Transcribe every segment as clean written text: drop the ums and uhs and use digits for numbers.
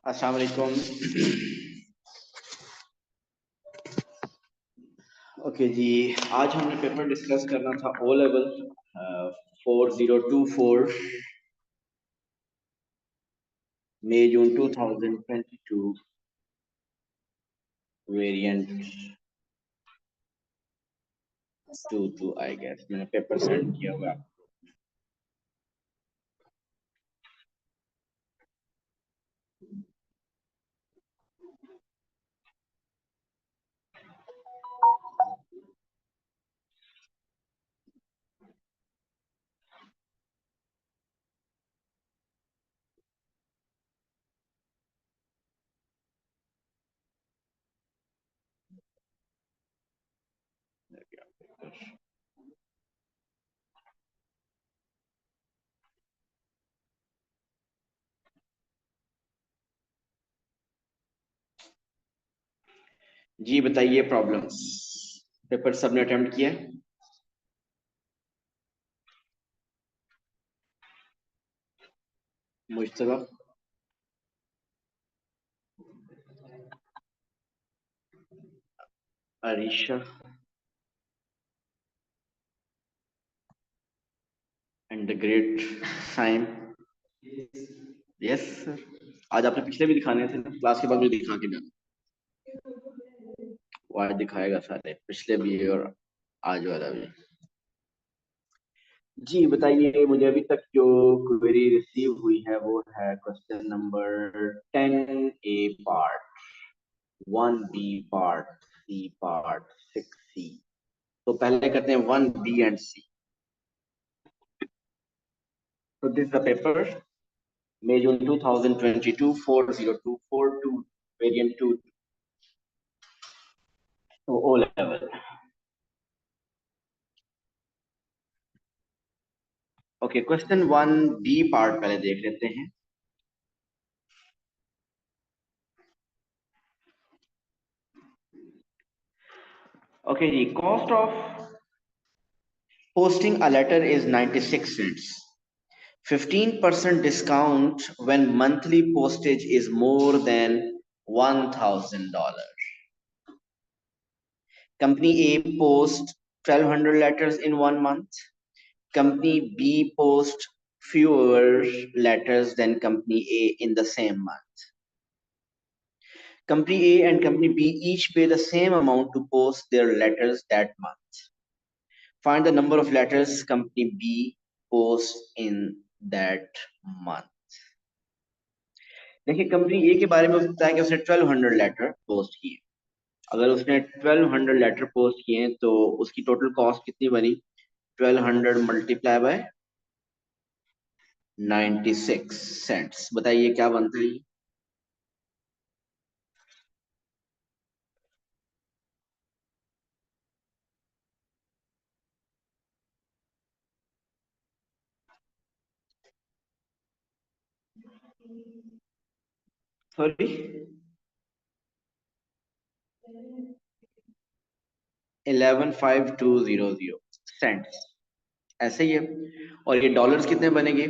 अस्सलाम वालेकुम। ओके जी, आज हमने पेपर डिस्कस करना था O level 4024 May June 2022 variant 22 I guess. मैंने पेपर सेंड किया हुआ। जी बताइए प्रॉब्लम्स। पेपर सबने अटेम्प्ट किया? Mujtaba, Arisha and the great Saim. Yes sir. आज आपने पिछले भी दिखाने थे ना, क्लास के बाद भी दिखा के जाना। वो आज दिखाएगा सारे, पिछले भी और आज वाला भी। जी बताइए, मुझे अभी तक जो क्वेरी रिसीव हुई है वो है question number 10A part, 1B part, C part, 6C। तो पहले करते हैं 1B एंड सी। तो this the paper May June 2022 40242 variant 2 O level। Okay, question 1B part पहले देख लेते हैं। ओके जी, cost of posting a letter is 96 cents। 15% discount when monthly postage is more than $1,000। Company A posts 1,200 letters in 1 month. Company B posts fewer letters than Company A in the same month. Company A and Company B each pay the same amount to post their letters that month। Find the number of letters Company B posts in that month। देखिए, company ए के बारे में बताया कि उसने 1200 letter post किए। अगर उसने 1200 लेटर पोस्ट किए तो उसकी टोटल कॉस्ट कितनी बनी? 1200 मल्टीप्लाई बाय 96 सेंट्स। बताइए क्या बनता है? सॉरी, 115200 सेंट्स, ऐसे ही है। और ये डॉलर्स कितने बनेंगे?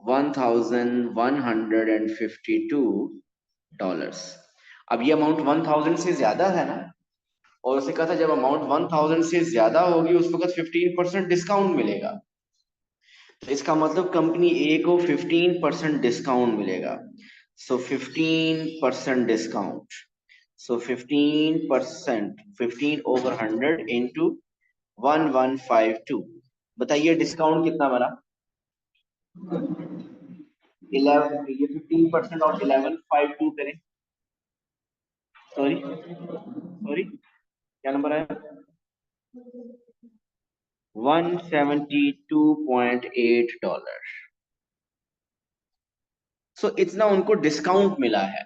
1152 डॉलर्स। अब ये अमाउंट 1000 से ज्यादा है ना, और उसने कहा था जब अमाउंट 1000 से ज्यादा होगी उस वक्त 15% डिस्काउंट मिलेगा। तो इसका मतलब कंपनी ए को 15% डिस्काउंट मिलेगा। सो 15% डिस्काउंट, सो 15%, 15/100 इंटू 1152। बताइए डिस्काउंट कितना बना? 11, ये 15% और 1152 करें। सॉरी सॉरी, क्या नंबर आया? 172.8 डॉलर। सो इतना उनको डिस्काउंट मिला है।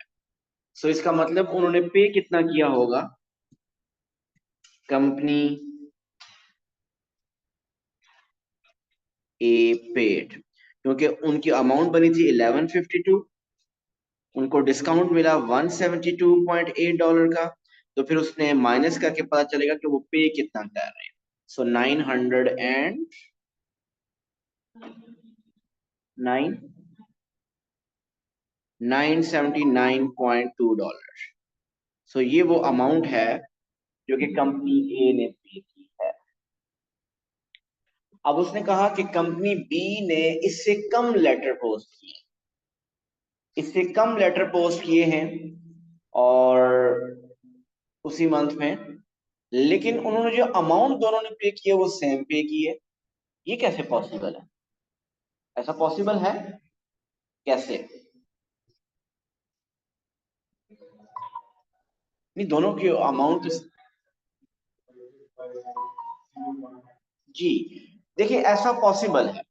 सो इसका मतलब उन्होंने पे कितना किया होगा? कंपनी ए पेड, क्योंकि उनकी अमाउंट बनी थी 1152, उनको डिस्काउंट मिला 172.8 डॉलर का। तो फिर उसने माइनस करके पता चलेगा कि वो पे कितना कर रहे हैं। सो 909 $979.2। सो ये वो अमाउंट है जो कि कंपनी ए ने पे की है। अब उसने कहा कि कंपनी बी ने इससे कम लेटर पोस्ट किए, इससे कम लेटर पोस्ट किए हैं और उसी मंथ में, लेकिन उन्होंने जो अमाउंट दोनों ने पे किया वो सेम पे की है। ये कैसे पॉसिबल है? ऐसा पॉसिबल है कैसे? नहीं, दोनों की अमाउंट। जी, देखिए ऐसा पॉसिबल है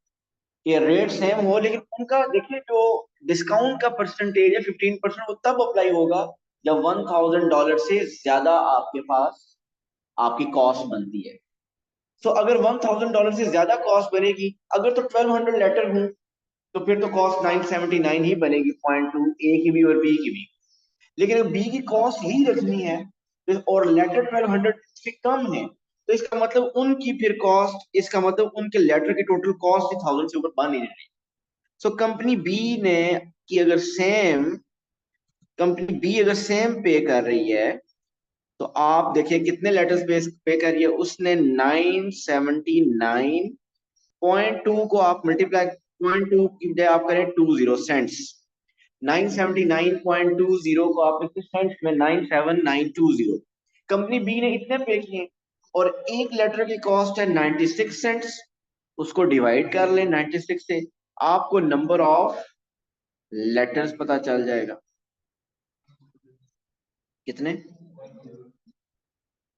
कि रेट सेम हो, लेकिन उनका देखिए जो डिस्काउंट का परसेंटेज है 15%, वो तब अप्लाई होगा जब $1,000 से ज्यादा आपके पास आपकी कॉस्ट बनती है। तो अगर $1,000 से ज्यादा कॉस्ट बनेगी, अगर तो 1200 लेटर हूं, तो फिर तो कॉस्ट 979 ही बनेगी, 0.2 ए की भी और बी की भी। लेकिन अगर बी की कॉस्ट ही रखनी है और लेटर 1200 से कम है, तो इसका मतलब उनकी फिर कॉस्ट, इसका मतलब उनके लेटर की टोटल कॉस्ट 1000 से ऊपर बन ही नहीं रही। सो कंपनी बी ने कि अगर सेम कंपनी बी अगर सेम पे कर रही है, तो आप देखिए कितने लेटर्स पे कर रही है उसने। 979.2 को आप मल्टीप्लाई 0.2 की बजाय आप करें 20 सेंट्स। 979.20 को आप लिखते सेंट्स में 97920। कंपनी बी ने इतने पे किए और एक लेटर की कॉस्ट है 96 सेंट्स। उसको डिवाइड कर लें 96 से, आपको नंबर ऑफ लेटर्स पता चल जाएगा। कितने?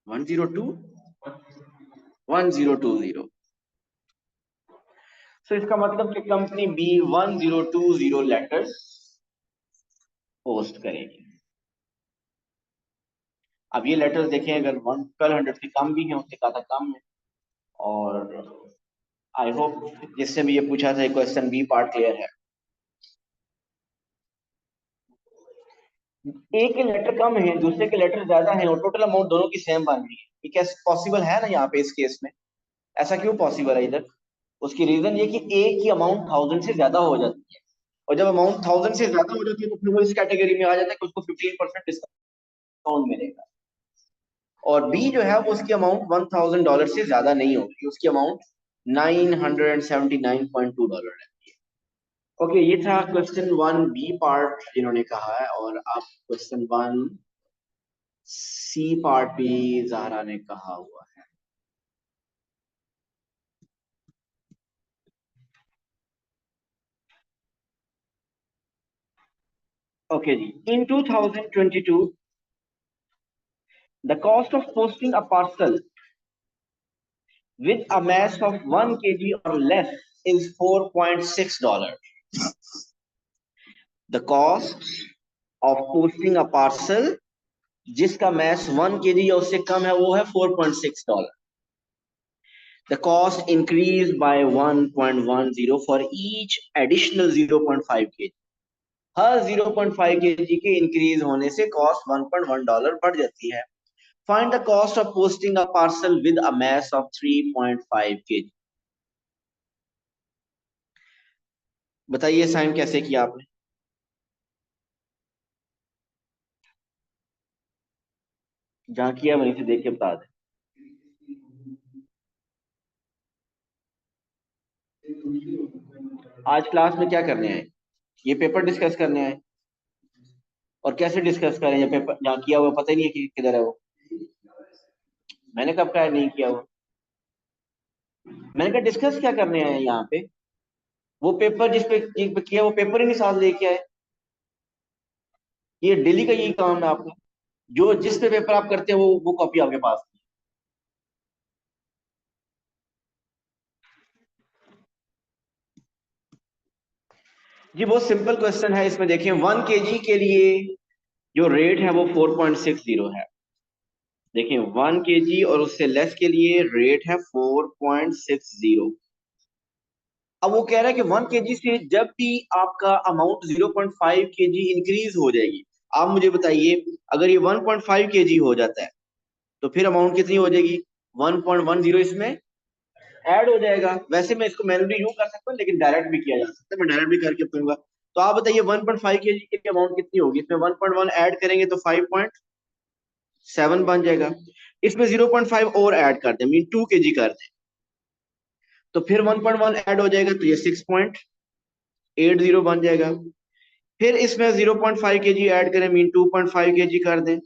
102, 1020। तो इसका मतलब कि कंपनी बी 1020 लेटर्स पोस्ट करेगी। अब ये लेटर्स देखें, अगर 1200 से कम भी है, उससे ज्यादा कम है। और आई होप जिससे भी ये पूछा था क्वेश्चन बी पार्ट क्लियर है। एक के लेटर कम है, दूसरे के लेटर ज्यादा है और टोटल अमाउंट दोनों की सेम बन रही है। ये कैसे पॉसिबल है ना यहाँ पे इस केस में? ऐसा क्यों पॉसिबल है इधर? उसकी रीजन ये कि ए की अमाउंट 1000 से ज्यादा हो जाती है, और जब अमाउंट 1000 से ज्यादा हो जाती है तो फिर वो इस कैटेगरी में आ जाता है कि उसको 15% डिस्काउंट मिलेगा। और बी जो है वो उसकी अमाउंट $1000 से ज्यादा नहीं होगी, उसकी अमाउंट $979.2 है। ओके, ये था क्वेश्चन 1 बी पार्ट जिन्होंने कहा है, और आप क्वेश्चन 1 सी पार्ट भी जहरा ने कहा हुआ है। ओके जी, in 2022 the cost of posting a parcel with a mass of 1 kg or less is $4.6. The cost of posting a parcel जिसका mass 1 kg या उससे कम है वो है $4.6. The cost increased by 1.10 for each additional 0.5 kg. Her 0.5 kg के increase होने से cost $1.1 बढ़ जाती है। Find the cost of posting a parcel with a mass of 3.5 kg. बताइए साइन कैसे किया आपने? जहाँ किया वहीं से देख के बता दें। आज क्लास में क्या करने आए? ये पेपर डिस्कस करने आए। और कैसे डिस्कस करें जब पेपर जहाँ किया हुआ पता ही नहीं है कि किधर है वो? मैंने कब कहा नहीं किया हुआ? मैंने कहा डिस्कस क्या करने आए यहाँ पे? वो पेपर जिस पे किया वो पेपर ही नहीं साथ लेके आए। ये डेली का यही काम है आपका, जो जिस पे पेपर आप करते हैं वो कॉपी आपके पास। जी बहुत सिंपल क्वेश्चन है, इसमें देखिए 1 kg के लिए जो रेट है वो 4.60 है। देखिए 1 kg और उससे लेस के लिए रेट है 4.60। अब वो कह रहा है कि 1 kg से जब भी आपका अमाउंट 0.5 kg इंक्रीज हो जाएगी, आप मुझे बताइए अगर ये 1.5 kg हो जाता है तो फिर अमाउंट कितनी हो जाएगी? 1.10 इसमें ऐड हो जाएगा। वैसे मैं इसको मैन्युअली यूं कर सकता हूँ, लेकिन डायरेक्ट भी किया जा सकता है, मैं डायरेक्ट भी करके बताऊंगा। तो आप बताइए 1.5 केजी की अमाउंट कितनी होगी? इसमें 1.1 ऐड करेंगे तो 5.7 बन जाएगा। इसमें 0.5 और ऐड कर दें, मीन 2 केजी कर दें, तो फिर 1.1 ऐड हो जाएगा, तो ये 6.80 बन जाएगा। फिर इसमें 0.5 केजी ऐड करें, मीन 2.5 केजी कर दें,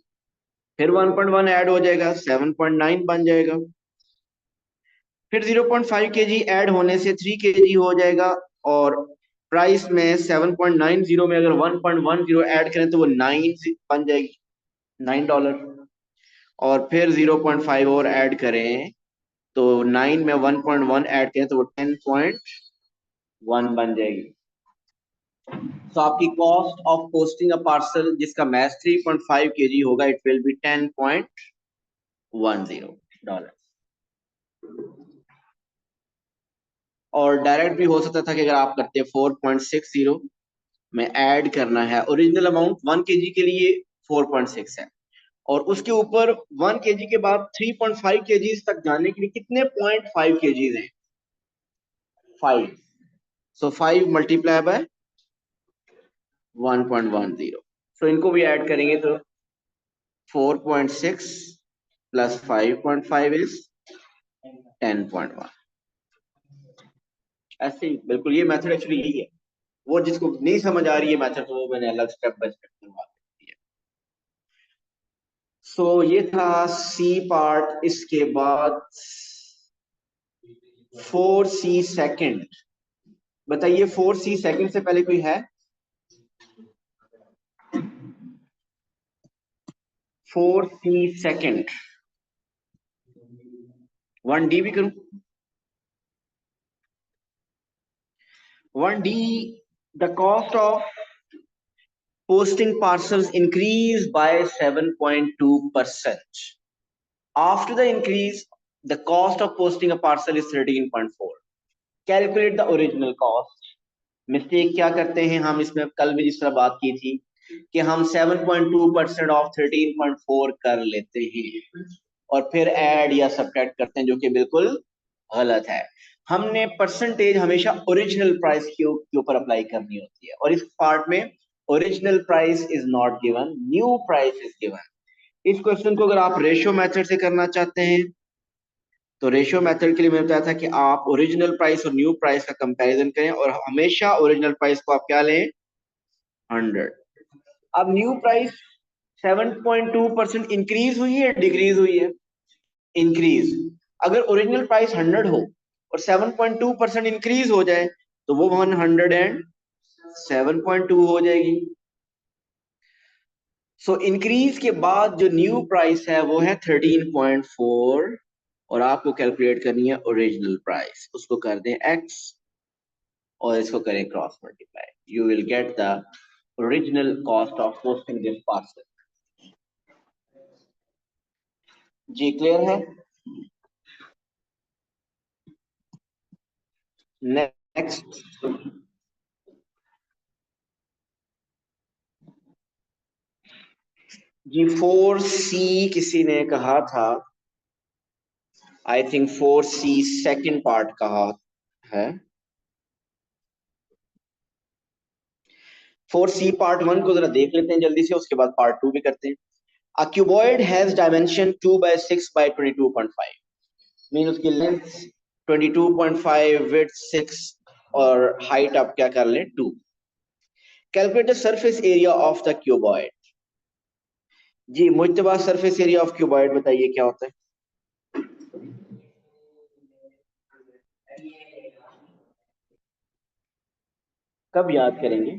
फिर 1.1 ऐड हो जाएगा, 7.9 बन जाएगा। फिर 0.5 केजी ऐड होने से 3 केजी हो जाएगा, और प्राइस में 7.90 में अगर 1.10 ऐड करें तो वो 9 बन जाएगी, $9। और फिर 0.5 और ऐड करें तो 9 में 1.1 ऐड करें तो वो 10.1 बन जाएगी। तो आपकी cost of posting a parcel जिसका मैथ 3.5 केजी होगा, इट विल बी $10.10। और डायरेक्ट भी हो सकता था कि अगर आप करते 4.60 में ऐड करना है, ओरिजिनल अमाउंट 1 केजी के लिए 4.6 है, और उसके ऊपर 1 केजी के बाद 3.5 केजीज तक जाने के लिए कितने 0.5 केजीज हैं? 5। सो 5 मल्टीप्लाई बाय 1.10, सो इनको भी ऐड करेंगे तो 4.6 प्लस 5.5 इज 10.1। ऐसे ही बिल्कुल ये मेथड एक्चुअली यही है। वो जिसको नहीं समझ आ रही है मेथड, तो वो मैंने अलग स्टेप बाय स्टेप करवा दी है। सो ये था सी पार्ट। इसके बाद 4C सेकंड, बताइए 4C सेकंड से पहले कोई है? 4C सेकंड, 1D भी करूं? 1D, the cost of posting parcels increased by 7.2%. After the increase, the cost of posting a parcel is 13.4. Calculate the original cost. Mistake क्या करते हैं हम इसमें, कल भी जिस तरह बात की थी कि हम 7.2% ऑफ 13.4 कर लेते हैं और फिर ऐड या सब्ट्रैक्ट करते हैं, जो कि बिल्कुल गलत है। हमने परसेंटेज हमेशा ओरिजिनल प्राइस के ऊपर अप्लाई करनी होती है, और इस पार्ट में original price is not given, new price is given. इस क्वेश्चन को अगर आप रेशियो मेथड से करना चाहते हैं तो रेशियो मेथड के लिए मैंने बताया था कि आप ओरिजिनल प्राइस और न्यू प्राइस का कंपैरिजन करें, और हमेशा ओरिजिनल प्राइस को आप क्या लें? 100। अब न्यू प्राइस 7.2% इंक्रीज हुई है, डिक्रीज हुई है? इंक्रीज। अगर ओरिजिनल प्राइस 100 हो और 7.2% इंक्रीज हो जाए तो वो 107.2 हो जाएगी। सो इंक्रीज के बाद जो न्यू प्राइस है वो है 13.4, और आपको कैलकुलेट करनी है ओरिजिनल प्राइस। उसको कर दें x और इसको करें cross multiply, you will get the original cost of posting this parcel. जी क्लियर है? नेक्स्ट। जी 4C किसी ने कहा था, I think 4C second part कहा है। 4C पार्ट 1 को जरा देख लेते हैं जल्दी से, उसके बाद पार्ट 2 भी करते हैं। A cuboid has dimension 2/6 by 22.5, mean उसकी लेंथ 22.5, विड्थ 6, और हाइट आप क्या कर लें 2। Calculate the surface area of the cuboid. जी Mujtaba, surface area of cuboid बताइए क्या होता है? कब याद करेंगे?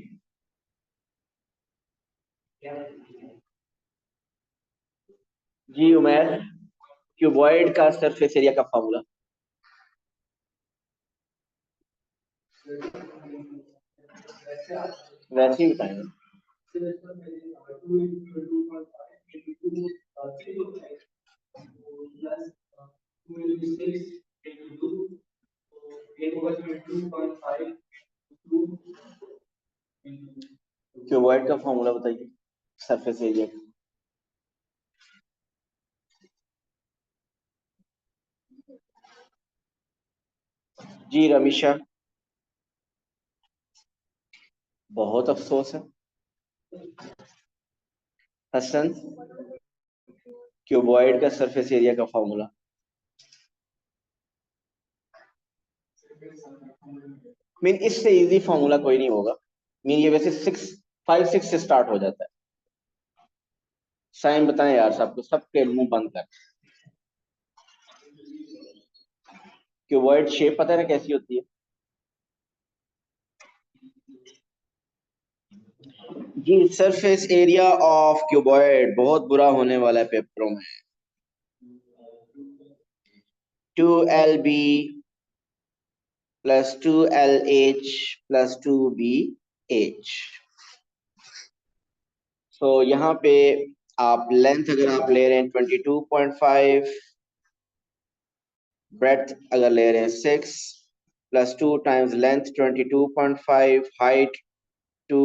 जी उमैर, क्यूबॉइड का सरफेस एरिया का फॉर्मूला? वैसे ही बताएंगे। क्यूबॉइड का फॉर्मूला बताइए सरफेस एरिया का। जी रमीशा। बहुत अफसोस है। हसन, क्यूबॉइड का सरफेस एरिया का फॉर्मूला। मीन इससे इजी फॉर्मूला कोई नहीं होगा। मीन ये वैसे 6 5 6 से स्टार्ट हो जाता है। साइन बताएं यार सबको, सबके मुंह बंद कर। क्यूबॉइड शेप पता है ना कैसी होती है? जी, सरफेस एरिया ऑफ क्यूबॉइड बहुत बुरा होने वाला है पेपरों में। 2LB plus 2LH plus 2BH। सो यहाँ पे आप लेंथ अगर आप ले रहे हैं 22.5, ब्रेथ अगर ले रहे हैं 6 plus 2 times length 22.5, height 2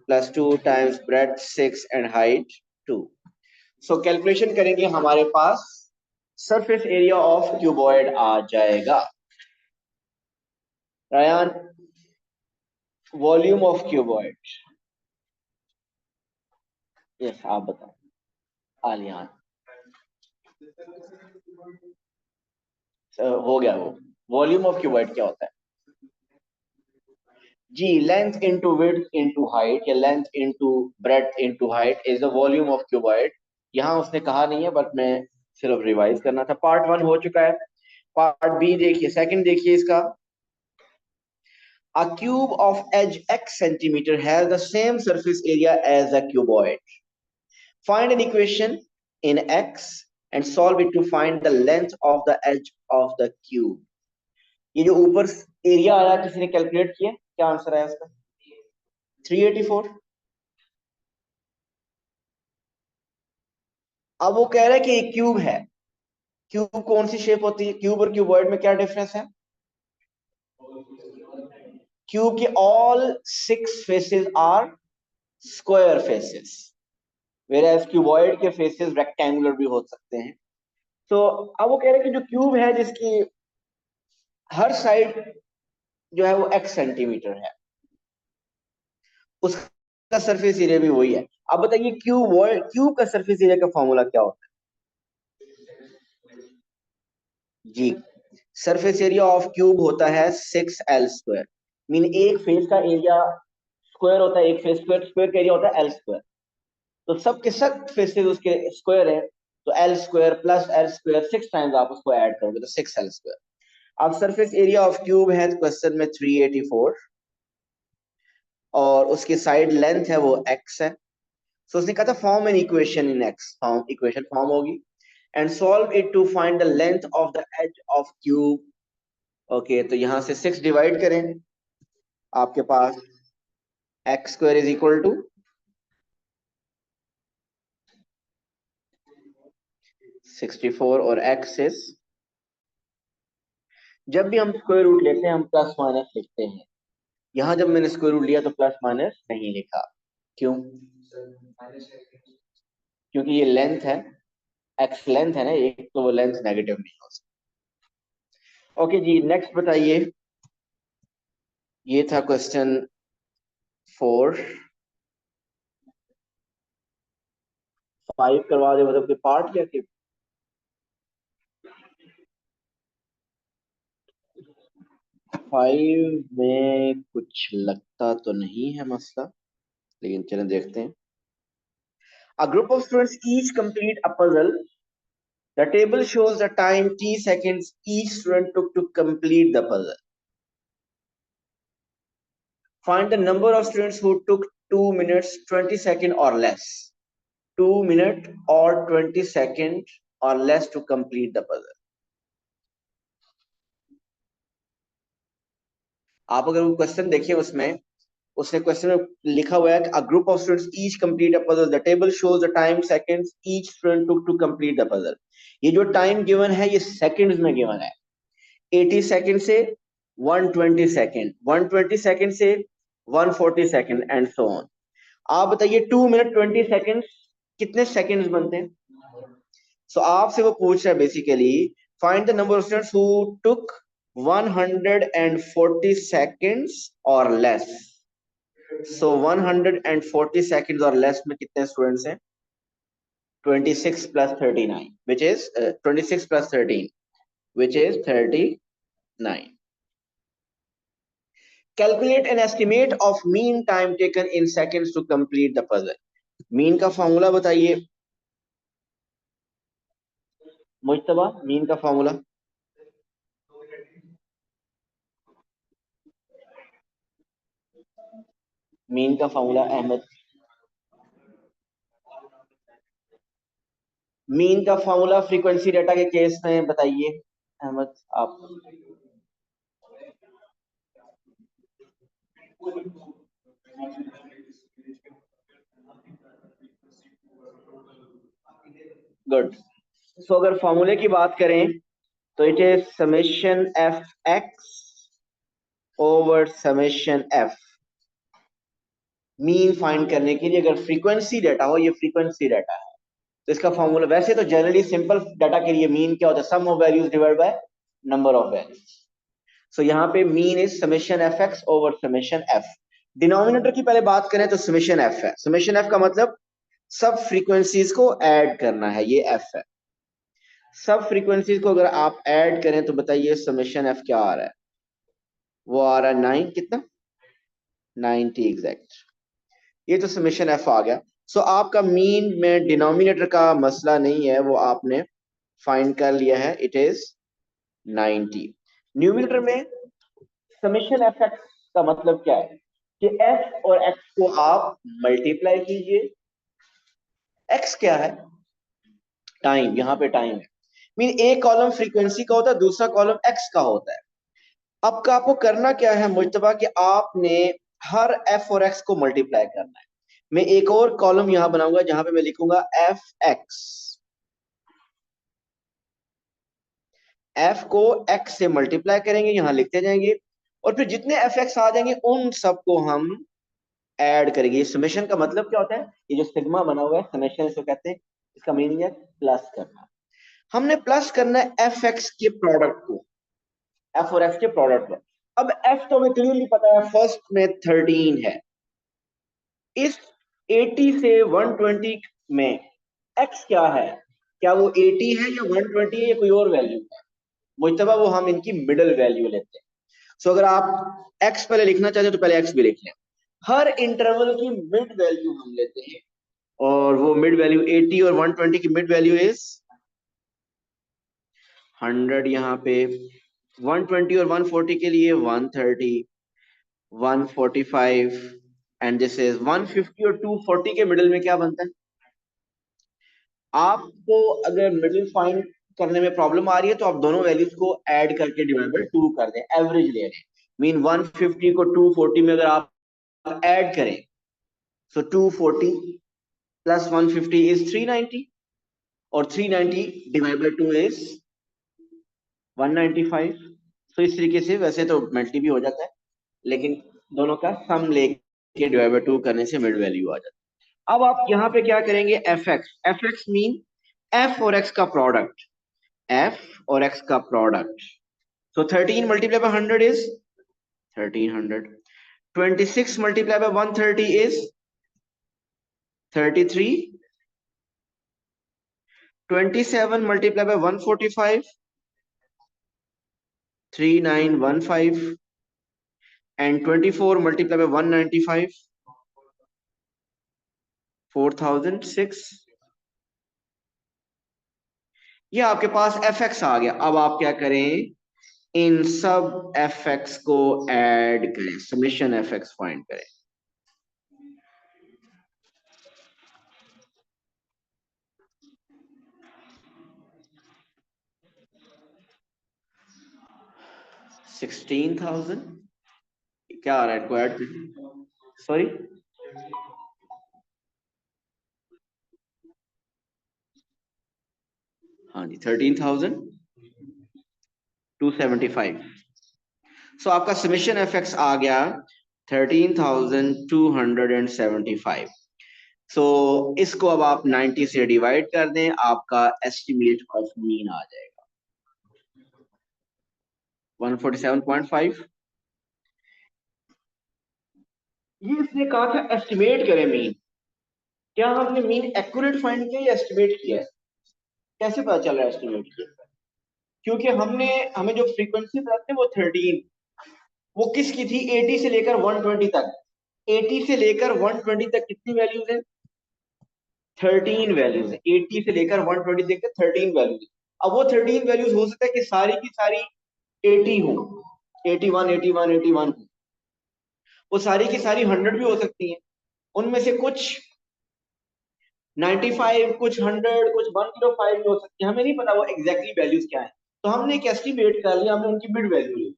plus 2 times breadth 6 and height 2। So calculation करेंगे, हमारे पास सरफेस एरिया ऑफ क्यूबॉइड आ जाएगा। Rayan, volume of cuboid. Yes, आप बताओ। आलियान, हो गया वो। वॉल्यूम ऑफ क्यूबॉइड क्या होता है? जी, length into width into height या length into breadth into height is the volume of cuboid. यहाँ उसने कहा नहीं है, बट मैं सिर्फ रिवाइज करना था। पार्ट 1 हो चुका है। पार्ट बी देखिए, सेकंड देखिए इसका। A cube of edge x centimeter has the same surface area as a cuboid. Find an equation in x and solve it to find the length of the edge of the cube. ये जो ऊपर area आया किसी ने calculate किया, क्या answer है इसका? 384। अब वो कह रहा है कि एक क्यूब है। क्यूब कौन सी शेप होती है? क्यूब और क्यूबॉइड में क्या डिफरेंस है? क्यूब के all 6 faces are square faces, where cuboid के फेसेस रेक्टेंगुलर भी हो सकते हैं। तो अब वो कह रहे हैं कि जो क्यूब है जिसकी हर साइड जो है वो x सेंटीमीटर है, उसका सरफेस एरिया भी वही है। अब बताइए क्यूब का सरफेस एरिया का फॉर्मूला क्या होता है? जी, सरफेस एरिया ऑफ क्यूब होता है 6L²। मीन एक फेस का एरिया स्क्वायर होता है, एक फेस स्क्वायर स्क्वायर का एरिया होता है L²। तो सब के सब फेसेस उसके स्क्वायर है, तो L² प्लस L², 6 टाइम्स आप उसको ऐड करोगे तो 6L²। अब सरफेस एरिया ऑफ क्यूब है क्वेश्चन में 384, और उसकी साइड लेंथ है वो x है। सो उसने कहा था form an equation in x, form equation form होगी and solve it to find the length of the edge of cube. Okay, तो यहां से 6 डिवाइड करें, आपके पास x² इज इक्वल टू 64 और x इज, जब भी हम स्क्वायर रूट लेते हैं हम प्लस माइनस लिखते हैं। यहां जब मैंने स्क्वायर रूट लिया तो प्लस माइनस नहीं लिखा। क्यों? क्योंकि ये लेंथ है, एक्स लेंथ है ना एक, तो वो लेंथ नेगेटिव नहीं हो सकती। ओके जी, नेक्स्ट बताइए। ये था क्वेश्चन 4। 5 करवा दे मतलब कि पार्ट या कि 5 में कुछ लगता तो नहीं है मसला, लेकिन चलें देखते हैं। A group of students each complete a puzzle. The table shows the time t seconds each student took to complete the puzzle. Find the number of students who took 2 minutes 20 seconds or less. 2 minutes or 20 seconds or less to complete the puzzle. आप अगर वो question देखिए, उसमें उसने question में लिखा हुआ है a group of students each complete a puzzle. The table shows the time seconds each student took to complete the puzzle. ये जो टाइम गिवन है ये सेकंड्स में गिवन है। 80 सेकंड से 120 सेकंड, 120 सेकंड से 140 सेकंड एंड सो ऑन। आप बताइए 2 मिनट 20 सेकंड कितने सेकंड्स बनते हैं? सो आपसे वो पूछ रहा है basically, find the number of students who took 140 seconds or less so 140 seconds और लेस में कितने स्टूडेंट्स हैं? 26 plus 39, which is 26 plus 13, which is 39. Calculate an estimate of mean time taken in seconds to complete the puzzle. Mean का formula बताइए Mujtaba, mean का formula. Mean का formula Ahmad, mean का formula frequency data के case में बताइए अहमद आप। गुड। सो अगर फॉर्मूले की बात करें तो it is summation F X over summation F. Mean find करने के लिए अगर फ्रीक्वेंसी डाटा हो, ये फ्रीक्वेंसी डाटा है तो इसका फॉर्मूला वैसे तो जनरली सिंपल डाटा के लिए मीन क्या होता है? Sum of values divide by number of values. So यहाँ पे mean is summation F X over summation F. Denominator की पहले बात करें तो समेशन एफ है। समेशन एफ का मतलब सब फ्रीक्वेंसीज को ऐड करना है, ये एफ है। सब फ्रीक्वेंसीज को अगर आप ऐड करें तो बताइए समेशन एफ क्या आ रहा है? वो आ रहा है 9, कितना? 90 एग्जैक्ट। ये तो समेशन एफ आ गया। सो आपका मीन में डिनोमिनेटर का मसला नहीं है, वो आपने फाइंड कर लिया है, इट इज 90। न्यूमिनेटर में समेशन एफ एक्स का मतलब क्या है कि एफ और एक्स को आप मल्टीप्लाई कीजिए। एक्स क्या है? टाइम, यहाँ पे टाइम है। मीन एक कॉलम फ्रीक्वेंसी का होता है, दूसरा कॉलम एक्स का होता है। अब का आपको करना क्या है मुज्तबा कि आपने हर एफ और एक्स को मल्टीप्लाई करना है। मैं एक और कॉलम यहां बनाऊंगा जहां पे मैं लिखूंगा एफ एक्स। एफ को एक्स से मल्टीप्लाई करेंगे, यहां लिखते जाएंगे, और फिर जितने एफ एक्स आ जाएंगे उन सबको हम ऐड करेंगे। ये समेशन का मतलब क्या होता है? ये जो सिग्मा बना हुआ है समेशन इसको कहते हैं। इसका मीनिंग है प्लस करना। हमने प्लस करना है एफ एक्स के प्रोडक्ट को, एफ और एक्स के प्रोडक्ट को। अब एफ तो हमें क्लियरली पता है, फर्स्ट में 13 है। इस 80 से 120 में एक्स क्या है? क्या वो 80 है या 120 है या कोई और वैल्यू है? मुझतबा वो हम इनकी मिडल वैल्यू लेते हैं। सो अगर आप एक्स पहले लिखना चाहते हैं तो पहले एक्स भी लिख लें। हर इंटरवल की मिड वैल्यू हम लेते हैं, और वो मिड वैल्यू 80 और 120 की मिड वैल्यू इज 100। यहाँ पे 120 और 140 के लिए 130, 145 एंड दिस इज 150 और 240 के मिडिल में क्या बनता है? आपको अगर मिडिल फाइंड करने में प्रॉब्लम आ रही है तो आप दोनों वैल्यूज को ऐड करके डिवाइड बाय 2 कर दें, एवरेज ले लें। मीन 150 को 240 में अगर आप ऐड करें सो 240 प्लस 150 इज 390, और 390 डिवाइड बाय 2 इज 195। तो इस तरीके से वैसे तो मल्टी भी हो जाता है, लेकिन दोनों का सम लेके डिवाइड बाय 2 करने से मिड वैल्यू आ जाता है। अब आप यहाँ पे क्या करेंगे? F x. F x mean F और एक्स का प्रोडक्ट, एफ और एक्स का product. So 13 multiply by 100 is 1300। 26 multiply by 130 is 33। 27 multiply by 145 3915, and 24 multiply by 195 4006। ये आपके पास एफ एक्स आ गया। अब आप क्या करें? इन सब एफ एक्स को ऐड करें, समेशन एफ एक्स फाइंड करें। $16,000 क्या आ रहा है? को ऐड, सॉरी, हाँ जी 13,275। सो आपका समेशन एफ एक्स आ गया 13,275। सो इसको अब आप 90 से डिवाइड कर दें, आपका एस्टिमेट ऑफ मीन आ जाएगा 147.5। ये इसने कहा था एस्टिमेट करें मीन। क्या हमने मीन एक्यूरेट फाइंड किया या एस्टिमेट किया है? कैसे पता चल रहा है एस्टिमेट किया? क्योंकि हमें जो फ्रीक्वेंसी बताते हैं वो 13, वो किसकी थी? 80 से लेकर 120 तक। 80 से लेकर 120 तक कितनी वैल्यूज है? 13 वैल्यूज है। 80 से लेकर 120 तक 13 वैल्यूज। अब वो 13 वैल्यूज हो सकता है कि सारी की सारी 80 हो, 81 81 81 हो। वो सारी की सारी 100 भी हो सकती हैं। उनमें से कुछ 95, कुछ 100, कुछ 105 भी हो सकती है। हमें नहीं पता वो एग्जैक्टली वैल्यूज क्या है। तो हमने एक एस्टिमेट कर लिया, हमने उनकी मिड वैल्यू ली।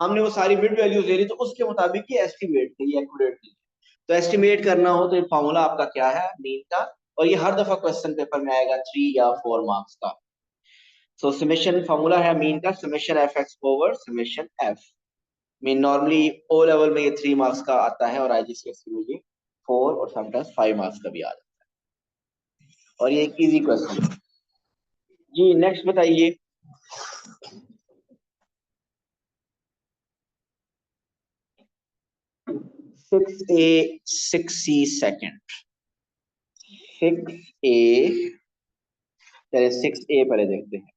हमने वो सारी मिड वैल्यूज ले ली, तो उसके मुताबिक ये एस्टिमेट थी, ये एक्यूरेट थी। तो एस्टिमेट करना हो तो ये फॉर्मूला आपका क्या है मीन का? और ये हर दफा क्वेश्चन पेपर में आएगा 3 या 4 मार्क्स का। सो समेशन फॉर्मूला है मीन का, summation F X over summation F. Mean normally O level में ये 3 मार्क्स का आता है, और आईजीसीएसई में ये 4 और समटाइम्स 5 मार्क्स का भी आता है। और ये एक इजी क्वेश्चन है। जी नेक्स्ट बताइए। 6A 6C second. 6A, चलिए 6A पहले देखते हैं।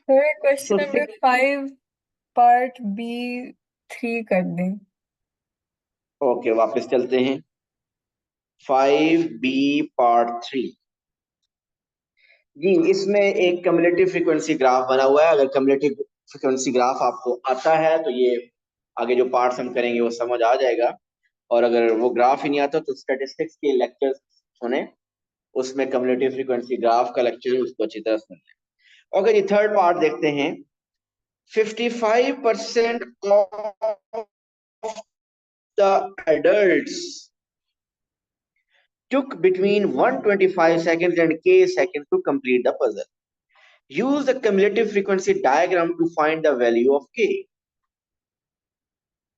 सर तो क्वेश्चन नंबर 6, 5 पार्ट B 3 कर दें। ओके वापस चलते हैं। 5B part 3। जी इसमें एक कम्युलेटिव फ्रीक्वेंसी ग्राफ बना हुआ है। अगर कम्युलेटिव फ्रीक्वेंसी ग्राफ आपको आता है तो ये आगे जो पार्ट्स हम करेंगे वो समझ आ जाएगा। और अगर वो ग्राफ ही नहीं आता तो स्टैटिस्टिक्स के लेक्चर्स सुने, उसमें कम्युलेटिव फ्रीक्वेंसी ग्राफ का लेक्चर है, उसको अच्छी तरह सुन लें। ओके जी थर्ड पार्ट देखते हैं। 55% of the adults took between 125 seconds and k seconds to complete the puzzle. Use the cumulative frequency diagram to find the value of k.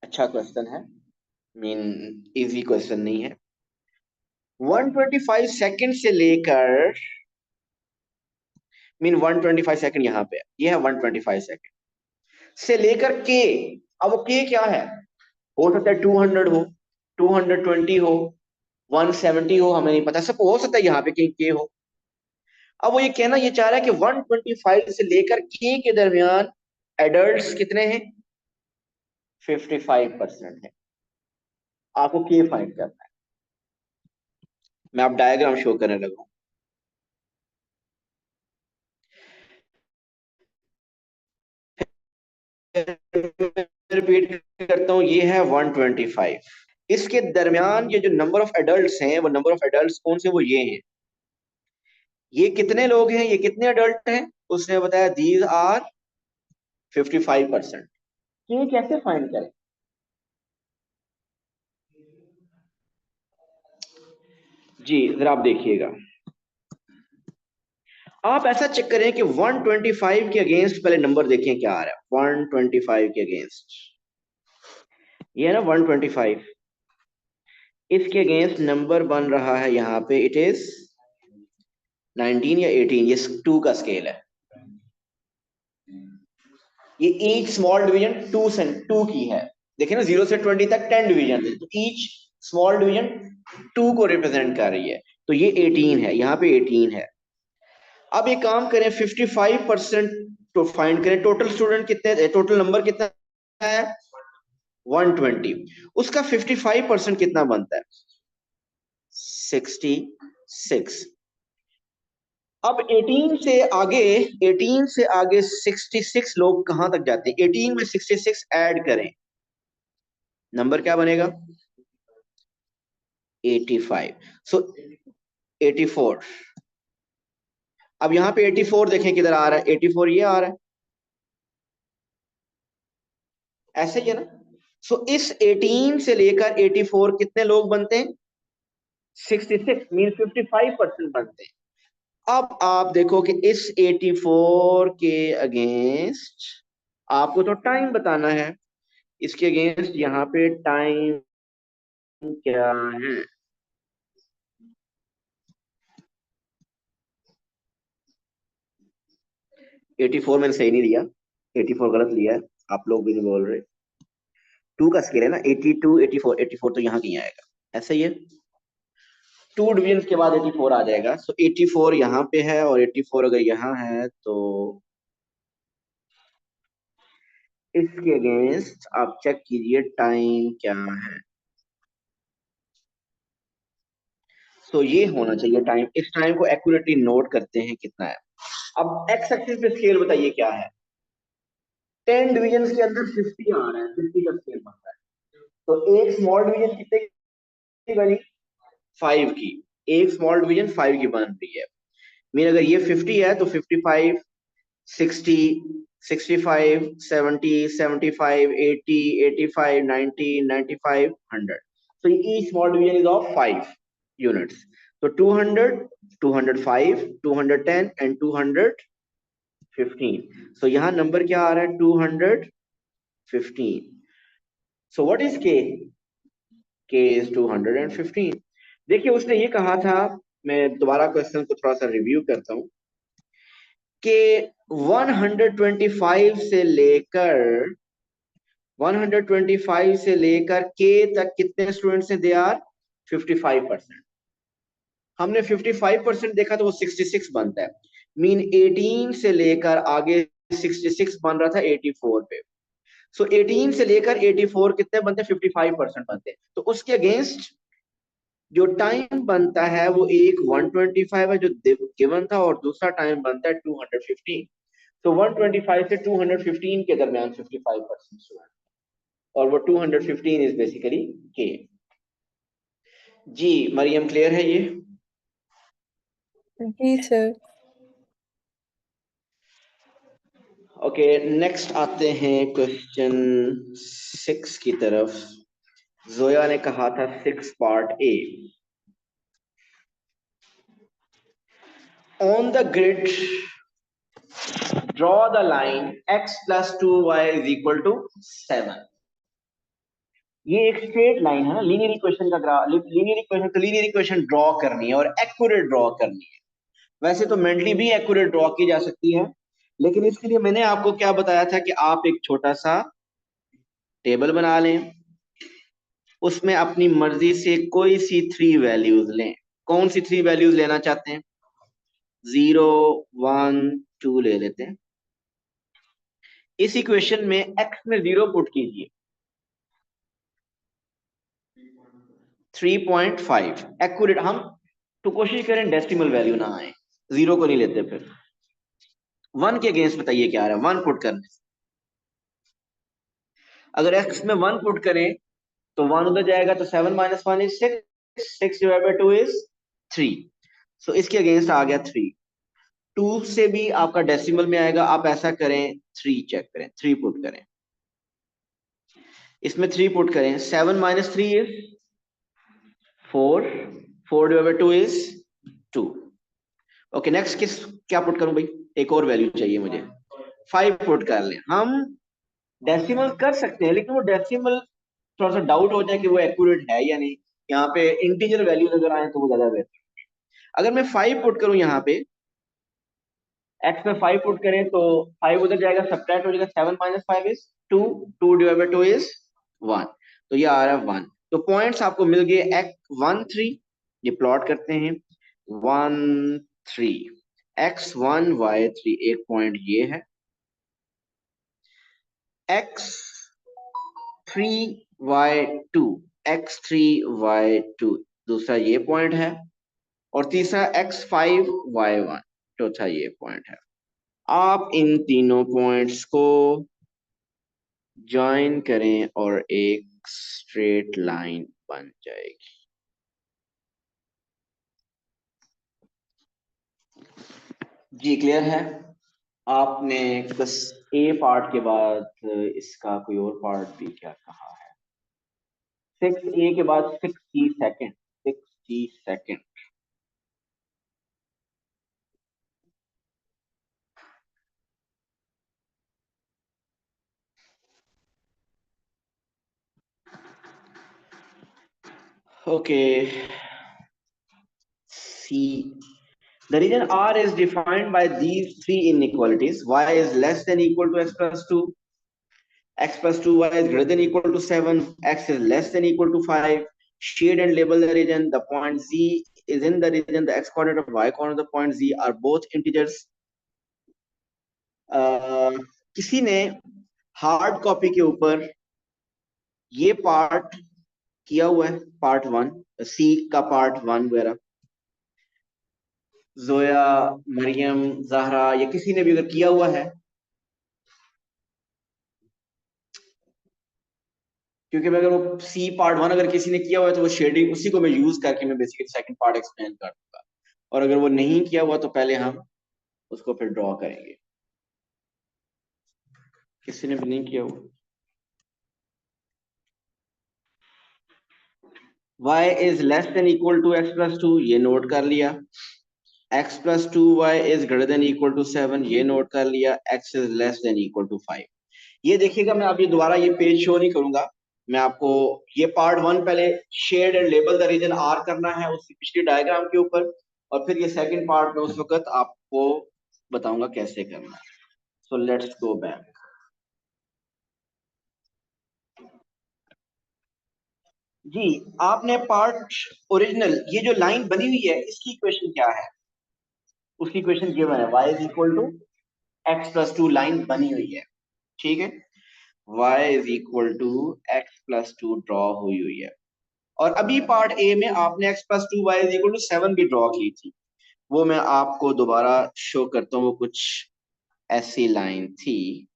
अच्छा question है, मीन इजी क्वेश्चन नहीं है। 125 second से लेकर, mean 125 second यहाँ पे ये है 125 सेकंड से लेकर के। अब वो के क्या है? हो सकता है 200 हो, 220 हो, 170 हो, हमें नहीं पता। सब हो सकता है यहाँ पे कहीं के हो। अब वो ये कहना ये चाह रहा है कि 125 से लेकर के दरमियान एडल्ट्स कितने हैं? 55% है। आपको के फाइंड करना है। मैं आप डायग्राम शो करने लगा हूं। रिपीट करता हूं, ये है 125। इसके दरमियान ये जो नंबर ऑफ एडल्ट्स हैं, वो नंबर ऑफ एडल्ट्स कौन से? वो ये हैं। ये कितने लोग हैं, ये कितने एडल्ट हैं? उसने बताया दीज आर 55%। ये कैसे फाइंड करें? जी जरा आप देखिएगा। आप ऐसा चेक करें कि 125 के अगेंस्ट पहले नंबर देखें क्या आ रहा है। 125 के अगेंस्ट ये है ना 125। इसके अगेंस्ट नंबर बन रहा है यहाँ पे, इट इज 19 या 18। ये 2 का स्केल है। ये ईच स्मॉल डिवीजन 2 की है। देखिए ना 0 से 20 तक 10 डिवीजन है, तो ईच स्मॉल डिवीजन 2 को रिप्रेजेंट कर रही है। तो ये 18 है, यहाँ पे 18 है। अब ये काम करें, 55% तो फाइंड करें। टोटल स्टूडेंट कितने, टोटल नंबर कितना है? 120। उसका 55% कितना बनता है? 66। अब 18 से आगे, 18 से आगे 66 लोग कहां तक जाते हैं? 18 में 66 ऐड करें, नंबर क्या बनेगा? 85। सो 84। अब यहाँ पे 84 देखें किधर आ रहा है? 84 ये आ रहा है, ऐसे ही है ना। सो इस 18 से लेकर 84 कितने लोग बनते हैं? 66 मीन 55% बनते हैं। अब आप देखो कि इस 84 के अगेंस्ट आपको तो टाइम बताना है। इसके अगेंस्ट यहाँ पे टाइम क्या है? 84 मैंने सही नहीं लिया, 84 गलत लिया है। आप लोग भी नहीं बोल रहे। 2 का स्केल है ना, 82 84, 84 तो यहाँ कहीं आएगा, ऐसा ही है। 2 डिवीजन के बाद 84 आ जाएगा। सो 84 यहाँ पे है और 84 अगर यहाँ है तो इसके अगेंस्ट आप चेक कीजिए टाइम क्या है। तो ये होना चाहिए टाइम। इस टाइम को एक्यूरेटली नोट करते हैं कितना है। अब एक्स एक्सिस पे स्केल बताइए क्या है। 10 डिवीजन के अंदर 50 आ रहा है, 50 का स्केल बन रहा है। तो एक स्मॉल डिवीजन कितने की बनी, 5 की। एक स्मॉल डिवीजन 5 की बन रही है। मीन अगर ये 50 है तो 55 60 65 70 75 80 85 90 95 100। so each small division is of 5 units. so 200 205 210 and 215। so यहाँ नंबर क्या आ रहा है, 215। so what is k? k is 215। देखिए उसने ये कहा था, मैं दोबारा क्वेश्चन को थोड़ा सा रिव्यू करता हूँ कि 125 से लेकर 125 से लेकर के तक कितने स्टूडेंट्स हैं, दे आर 55%। हमने 55% देखा तो वो 66 बनता है। मीन 18 से लेकर आगे 66 बन रहा था 84 पे। सो 18 से लेकर 84 कितने बनते हैं, 55% बनते हैं। तो उसके अगेंस्ट जो टाइम बनता है वो एक 125 है जो गिवन था और दूसरा टाइम बनता है 215। तो 125 से 215 के दरमियान 55% स्टूडेंट, और वो 215 इज बेसिकली के। जी मरियम, क्लियर है ये? जी सर। ओके, नेक्स्ट आते हैं क्वेश्चन 6 की तरफ। जोया ने कहा था 6 part A. On the grid draw the line x plus 2y is equal to 7। ये एक स्ट्रेट लाइन है ना, लीनियर इक्वेशन का ग्राफ, लीनियर इक्वेशन तो लीनियर इक्वेशन ड्रॉ करनी है और एक्यूरेट ड्रॉ करनी है। वैसे तो मेंटली भी एक्यूरेट ड्रॉ की जा सकती है, लेकिन इसके लिए मैंने आपको क्या बताया था कि आप एक छोटा सा टेबल बना लें, उसमें अपनी मर्जी से कोई सी 3 वैल्यूज लें। कौन सी 3 वैल्यूज लेना चाहते हैं, 0 1 2 ले लेते हैं। इस इक्वेशन में x में 0 पुट कीजिए, 3.5 एक्यूरेट। हम तो कोशिश करें डेसिमल वैल्यू ना आए, 0 को नहीं लेते। फिर 1 के अगेंस्ट बताइए क्या आ रहा है 1 पुट करने से। अगर x में 1 पुट करें तो 1 उधर जाएगा तो 7 - 1 इज 6, 6 डिवाइड बाई 2 इज 3। सो इसके अगेंस्ट आ गया 3। 2 से भी आपका डेसिमल में आएगा, आप ऐसा करें 3 चेक करें, 3 पुट करें, इसमें 3 पुट करें, 7 - 3 is 4, 4 divide by 2 is 2। Okay next क्या पुट करूं भाई, एक और वैल्यू चाहिए मुझे, 5 पुट कर लें। हम डेसिमल कर सकते हैं लेकिन वो डेसिमल थोड़ा सा डाउट हो जाए कि वो एक्यूरेट है या नहीं। यहाँ पे इंटीजर वैल्यूज अगर आए तो वो ज्यादा बेहतर। अगर मैं 5 पुट करूं यहाँ पे, x में 5 पुट करें तो 5 उधर जाएगा, सब्ट्रैक्ट हो जाएगा, 7 - 5 इज 2, 2 डिवाइड बाई 2 इज 1। तो ये आ रहा है 1। तो पॉइंट्स आपको मिल गए x1 3। ये प्लॉट करते हैं 1 3 x1 y3, एक पॉइंट ये है, x3 y2, x3 y2 दूसरा ये पॉइंट है, और तीसरा x5 y1 चौथा ये पॉइंट है। आप इन तीनों पॉइंट्स को ज्वाइन करें और एक स्ट्रेट लाइन बन जाएगी। जी क्लियर है? आपने बस ए पार्ट के बाद इसका कोई और पार्ट भी क्या कहा है, 6a के बाद 60 second, 60 second. Okay C, the region R is defined by these three inequalities, y is less than equal to x plus 2, x plus 2y is greater than equal to 7, x is less than equal to 5. Shade and label the region. The point z is in the region. The x coordinate of y coordinate of the point z are both integers. किसी ने hard copy के ऊपर ये part किया हुआ है, part 1 सी का part 1 वगैरह, जोया, मरियम, जहरा, या किसी ने भी अगर किया हुआ है, क्योंकि अगर वो सी पार्ट 1 अगर किसी ने किया हुआ है तो वो शेडिंग उसी को मैं यूज करके मैं बेसिकली सेकंड पार्ट एक्सप्लेन कर दूंगा, और अगर वो नहीं किया हुआ तो पहले हम उसको फिर ड्रॉ करेंगे। किसी ने भी नहीं किया हुआ, y is less than equal to x plus 2, ये नोट कर लिया। x plus 2y is greater than equal to 7, ये नोट कर लिया। x is less than equal to 5। ये देखिएगा, मैं अभी दोबारा ये पेज शो नहीं करूंगा, मैं आपको ये पार्ट 1 पहले shade and label the region R करना है उसकी पिछली डायग्राम के ऊपर, और फिर ये सेकंड पार्ट में उस वक्त आपको बताऊंगा कैसे करना है। So let's go back. जी, आपने पार्ट ओरिजिनल ये जो लाइन बनी हुई है इसकी इक्वेशन क्या है, उसकी इक्वेशन गिवन है y is equal to x plus 2, line बनी हुई है, ठीक है। y is equal to x plus 2 draw हुई हुई है, और अभी पार्ट ए में आपने x plus 2 y is equal to 7 भी ड्रॉ की थी, वो मैं आपको दोबारा शो करता हूँ। वो कुछ ऐसी लाइन थी,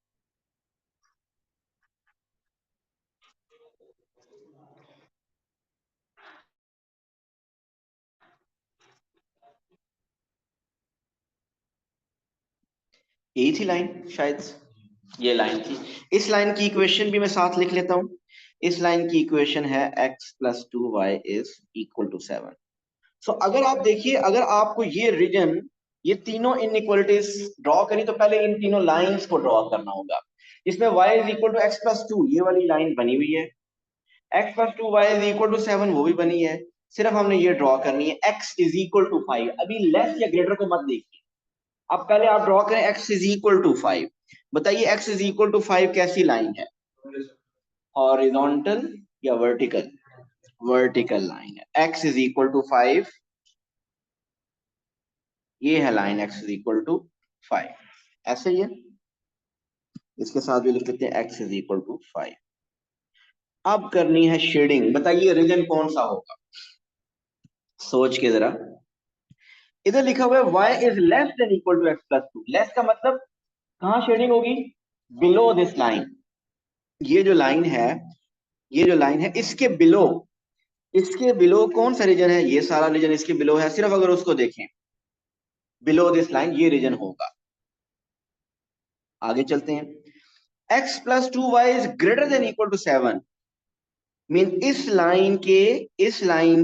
यही थी लाइन शायद, ये लाइन थी। इस लाइन की इक्वेशन भी मैं साथ लिख लेता हूं। इस लाइन की इक्वेशन है x plus 2y is equal to 7। So अगर आप देखिए, अगर आपको ये रीजन, ये तीनों इनइक्वालिटीज ड्रॉ करी तो पहले इन तीनों लाइंस को ड्रॉ करना होगा। इसमें y is equal to X plus 2, ये वाली लाइन बनी हुई है। x plus 2y is equal to 7, वो भी बनी है। सिर्फ हमने ये ड्रॉ करनी है x इज इक्वल टू 5। अभी लेस या ग्रेटर को मत देखिए, अब पहले आप ड्रॉ करें x इज इक्वल टू 5। बताइए x इज इक्वल टू 5 कैसी लाइन है, हॉरिजॉन्टल या वर्टिकल? वर्टिकल लाइन है। x इज इक्वल टू 5, ये है line x is equal to 5, ऐसे ही है। इसके साथ भी लिख लेते हैं x इज इक्वल टू 5। अब करनी है शेडिंग। बताइए रीजन कौन सा होगा, सोच के जरा। इधर लिखा हुआ है y is less than equal to X plus 2। Less का मतलब कहां शेडिंग होगी, बिलो दिस लाइन। ये जो लाइन है, ये जो लाइन है इसके बिलो, इसके बिलो कौन सा रीजन है, ये सारा रीजन इसके बिलो है। सिर्फ अगर उसको देखें बिलो दिस लाइन, ये रीजन होगा। आगे चलते हैं। x plus 2y is greater than equal to 7 mean इस लाइन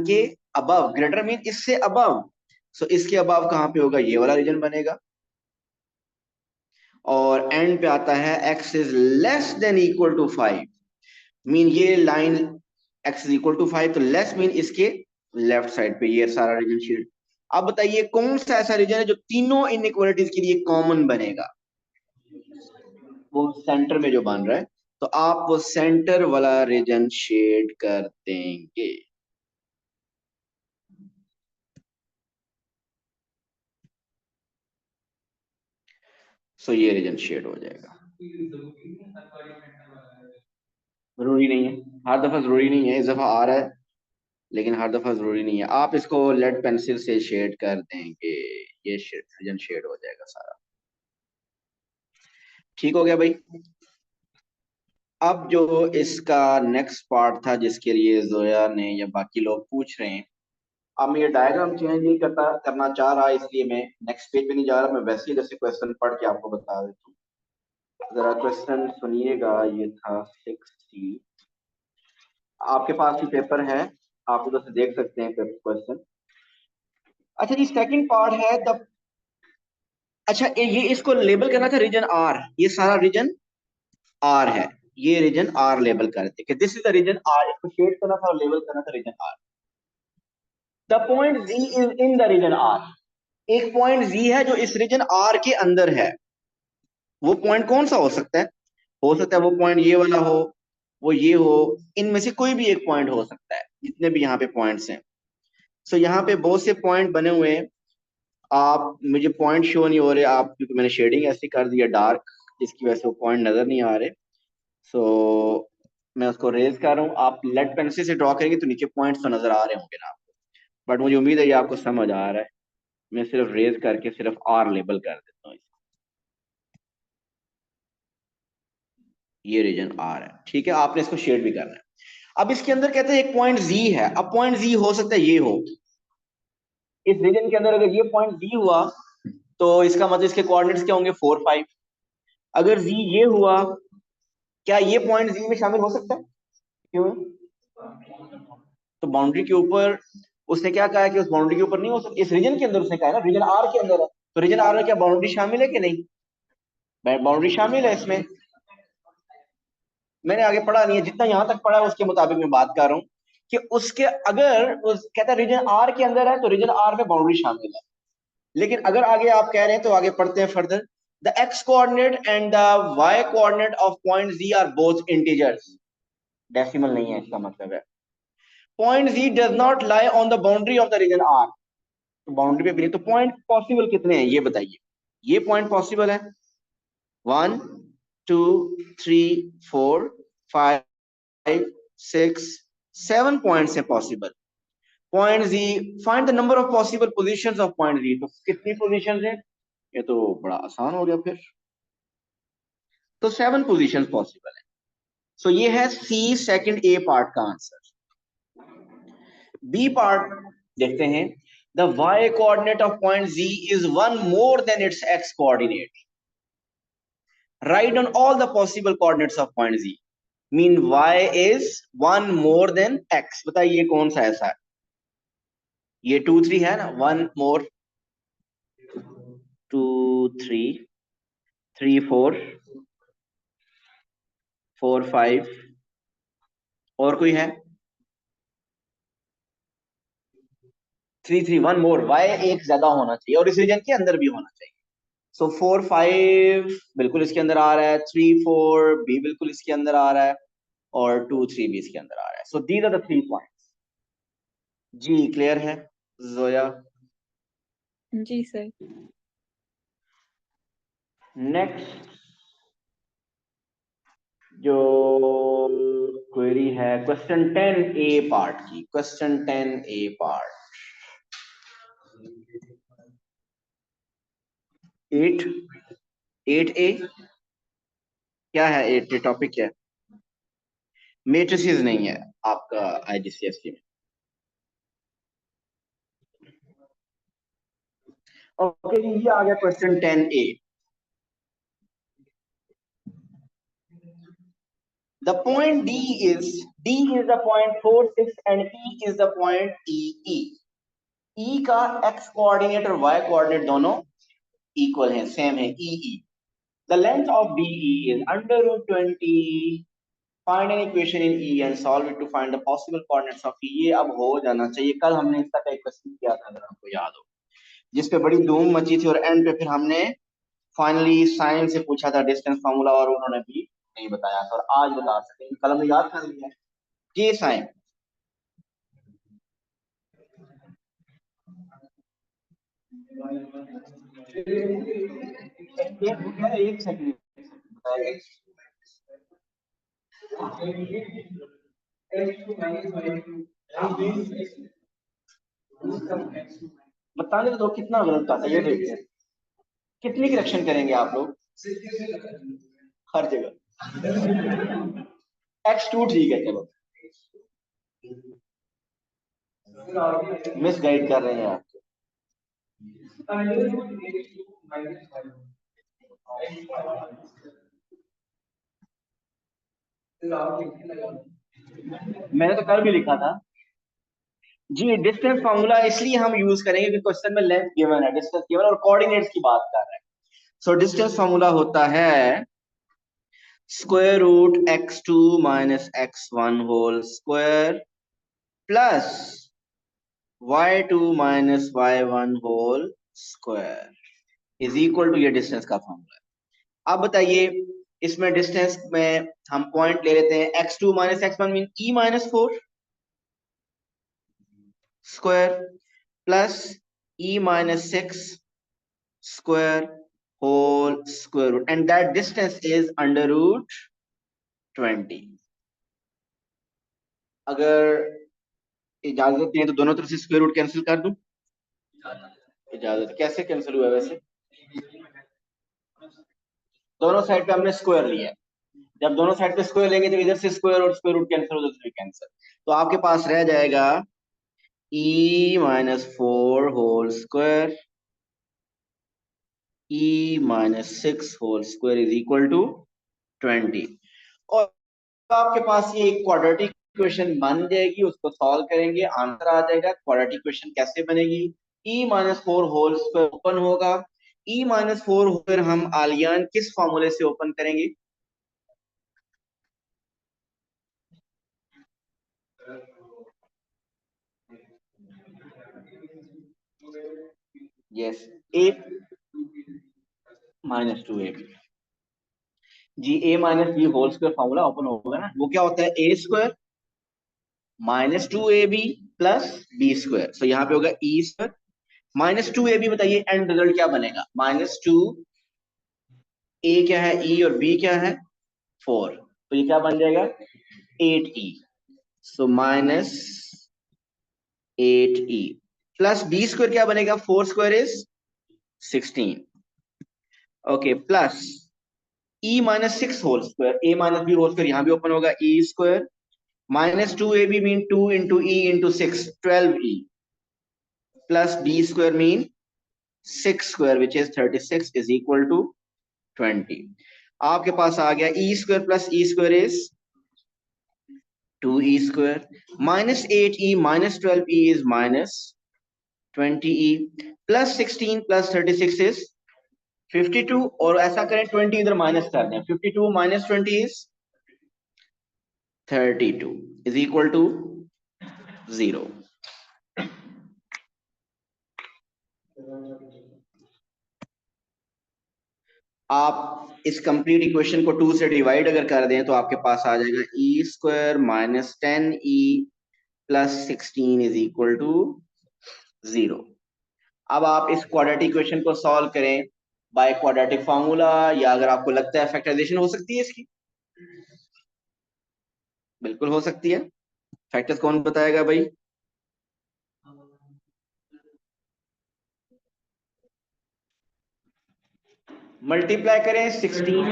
के अबव, ग्रेटर मीन इससे अबव। सो इसके अबव कहां पे होगा, ये वाला रीजन बनेगा। और एंड पे आता है x is less than equal to 5 mean ये line x is equal to 5, तो लेस मीन इसके लेफ्ट साइड पे ये सारा रीजन शेड। अब बताइए कौन सा ऐसा रीजन है जो तीनों इनइक्वालिटीज के लिए कॉमन बनेगा, वो सेंटर में जो बन रहा है, तो आप वो सेंटर वाला रीजन शेड कर देंगे। सो ये रीजन शेड हो जाएगा। जरूरी नहीं है, हर दफा जरूरी नहीं है, इस दफा आ रहा है लेकिन हर दफा जरूरी नहीं है। आप इसको लेड पेंसिल से शेड कर देंगे, ये रीजन शेड हो जाएगा सारा। ठीक हो गया भाई। अब जो इसका नेक्स्ट पार्ट था जिसके लिए जोया ने या बाकी लोग पूछ रहे हैं, अब मैं ये डायग्राम चेंज नहीं करना चाह रहा, इसलिए मैं नेक्स्ट पेज पे नहीं जा रहा, मैं वैसे ही जैसे क्वेश्चन पढ़ के आपको बता देता हूँ। जरा क्वेश्चन सुनिएगा, ये था 60। आपके पास भी पेपर है, आप उधर से देख सकते हैं क्वेश्चन। अच्छा जी, सेकंड पार्ट है द, अच्छा ये इसको लेबल करना था रीजन आर, ये सारा रीजन आर है, ये रीजन आर लेबल करते कि this is the region R, इसको शेड करना था और लेबल करना था region R. The point G is in the region R. एक पॉइंट जी है जो इस रीजन आर के अंदर है, वो पॉइंट कौन सा हो सकता है, हो सकता है वो पॉइंट ये वाला हो, वो ये हो, इनमें से कोई भी एक पॉइंट हो सकता है, जितने भी यहाँ पे पॉइंट्स हैं। सो यहाँ पे बहुत से पॉइंट बने हुए हैं। आप, मुझे पॉइंट शो नहीं हो रहे आप, क्योंकि मैंने शेडिंग ऐसी कर दी है डार्क, जिसकी वजह से वो पॉइंट नजर नहीं आ रहे। सो मैं उसको रेज कर रहा हूँ, आप लेड पेंसिल से ड्रॉ करेंगे तो नीचे पॉइंट्स तो नजर आ रहे होंगे ना आपको, बट मुझे उम्मीद है ये आपको समझ आ रहा है। मैं सिर्फ रेज करके सिर्फ आर लेबल कर देता हूँ, ये रीजन आर है, ठीक है। आपने इसको शेड भी करना है। अब इसके अंदर कहते हैं एक पॉइंट जी है। अब पॉइंट जी हो सकता है ये हो, इस रीजन के अंदर अगर ये पॉइंट जी हुआ तो इसका मतलब इसके कोऑर्डिनेट्स क्या होंगे, 4 5। अगर जी ये हुआ, क्या ये पॉइंट जी में शामिल हो सकता है? क्यों? तो बाउंड्री के ऊपर उसने क्या कहा है कि उस बाउंड्री के ऊपर नहीं हो सकता, इस रीजन के अंदर उसने कहा है ना, रीजन आर के अंदर है, तो रीजन आर में क्या बाउंड्री शामिल है कि नहीं? बाउंड्री शामिल है इसमें। मैंने आगे पढ़ा नहीं है, जितना यहां तक पढ़ा है उसके मुताबिक मैं बात कर रहा हूँ कि उसके, अगर उस कहता है रीजन आर के अंदर है तो रीजन आर में बाउंड्री शामिल है। लेकिन अगर आगे आप कह रहे हैं तो आगे पढ़ते हैं further, the X coordinate and the Y coordinate of point G are both integers, decimal नहीं है, इसका मतलब है point G does not lie on the boundary of the region R. तो बाउंड्री पे भी नहीं, तो पॉइंट पॉसिबल कितने हैं ये बताइए? ये पॉइंट पॉसिबल है 1 2 3 4 5 6 7 पॉइंट्स है possible. Point G, find the number of possible positions of point G, तो कितनी पोजीशंस है? ये तो बड़ा आसान हो गया फिर, तो 7 पोजीशंस पॉसिबल है। सो ये है सी सेकंड ए पार्ट का आंसर। बी पार्ट देखते हैं, the Y coordinate of point G is one more than its X coordinate, right on all the possible coordinates of point G, mean y is 1 more than x। बताइए ये कौन सा ऐसा है? ये 2 3 है ना, 1 मोर, 2 3 4 4 5, और कोई है? 3 3 1 मोर, y एक ज्यादा होना चाहिए और इस रीजन के अंदर भी होना चाहिए। सो 4 5 बिल्कुल इसके अंदर आ रहा है, 3 4 भी बिल्कुल इसके अंदर आ रहा है, और 2 3 भी इसके अंदर आ रहा है। So these are the 3 points. जी क्लियर है जोया? जी सर। नेक्स्ट जो क्वेरी है क्वेश्चन 10 ए पार्ट की, क्वेश्चन 10 ए पार्ट 8 8 ए, क्या है 8 ए टॉपिक? क्या है? मेट्रिसेस नहीं है आपका आईजीसीएसई में। ओके जी, ये आ गया question 10 A. The point D is the point 4 6 and E is the point E E का एक्स कोऑर्डिनेट और वाई कोऑर्डिनेट दोनों इक्वल है, सेम है, E. The length of D is √20। Find an equation in E and solve it to find the possible coordinates of E. ये अब हो जाना चाहिए, कल हमने इसका एक क्वेश्चन किया था अगर आपको याद हो, जिस पे बड़ी धूम मची थी, और एंड पे फिर हमने फाइनली साइन से पूछा था डिस्टेंस फार्मूला, और उन्होंने भी नहीं बताया था, और आज बता सकते हैं, कल हमने याद कर लिया जी साइन। एक सेकंड बताने तो कितना गलत आता है, ये देखते हैं कितनी करेक्शन करेंगे आप लोग हर जगह। x2 ठीक है, चलो मिस गाइड कर रहे हैं आप। मैंने तो कल भी लिखा था जी, डिस्टेंस फार्मूला इसलिए हम यूज करेंगे कि क्वेश्चन में लेंथ गिवन है, डिस्टेंस गिवन, और कोऑर्डिनेट्स की बात कर रहे हैं। सो डिस्टेंस फार्मूला होता है √x2 - x1 whole square plus y2 - y1 whole square is equal to, ये डिस्टेंस का फॉर्मूला है। अब बताइए इसमें डिस्टेंस में हम पॉइंट ले लेते हैं x2 minus x1 mean e minus 4 square plus e minus 6 square whole square root and that distance is under root 20। अगर इजाजत नहीं है तो दोनों तरफ से स्क्वायर रूट कैंसिल कर दूं। इजाजत कैसे कैंसिल हुआ वैसे? दोनों साइड पे हमने स्क्वायर लिया है, जब दोनों साइड पे स्क्वायर लेंगे तो इधर से स्क्वायर और स्क्वायर रूट कैंसिल हो जाए कैंसिल, तो आपके पास रह जाएगा e minus 4 whole square e minus 6 whole square is equal to 20। और आपके पास ये एक क्वाड्रेटिक इक्वेशन बन जाएगी, उसको सॉल्व करेंगे आंसर आ जाएगा। क्वाड्रेटिक इक्वेशन कैसे बनेगी? e minus 4 whole square open होगा, e माइनस 4 फिर हम आलियान किस फॉर्मूले से ओपन करेंगे? यस, a माइनस 2ab जी, a minus B whole square formula open होगा ना, वो क्या होता है? A square minus 2ab plus B square, तो यहाँ पे होगा e स्क्वायर माइनस 2ab। बताइए एंड रिजल्ट क्या बनेगा? माइनस 2, a क्या है e और b क्या है 4, तो ये क्या बन जाएगा? 8e। So minus 8e plus B square क्या बनेगा? 4 स्क्वायर इज 16। ओके, plus e minus 6 whole square, a minus B whole square यहाँ भी ओपन होगा, e square minus 2ab mean 2 into e into 6 12e plus b square mean 6 square which is 36 is equal to 20। आपके पास आ गया e स्क्वायर plus e square is 2e square minus 8e minus 12e is minus 20e plus 16 plus 36 is 52। और ऐसा करें 20 इधर minus कर दें, 52 minus 20 is 32 is equal to 0। आप इस कंप्लीट इक्वेशन को 2 से डिवाइड अगर कर दें तो आपके पास आ जाएगा e square minus 10e plus 16 is equal to 0। अब आप इस क्वाड्रेटिक इक्वेशन को सॉल्व करें बाय क्वाड्रेटिक फार्मूला, या अगर आपको लगता है फैक्टराइजेशन हो सकती है इसकी, बिल्कुल हो सकती है। फैक्टर्स कौन बताएगा भाई? मल्टीप्लाई करें 16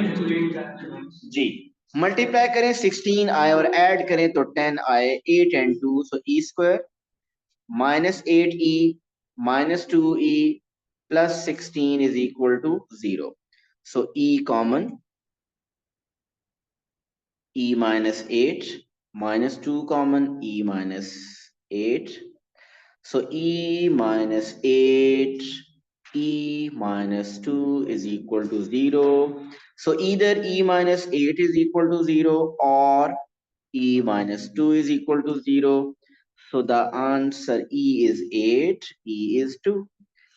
जी, मल्टीप्लाई करें 16 आए और ऐड करें तो 10 आए, 8 and 2 so E square minus 8e minus 2e plus 16 is equal to 0। So e common, e minus 8 minus 2 common, e minus 8, so e minus 8 e minus 2 is equal to 0। So either e minus 8 is equal to 0 or e minus 2 is equal to 0। So the answer e is 8, e is 2।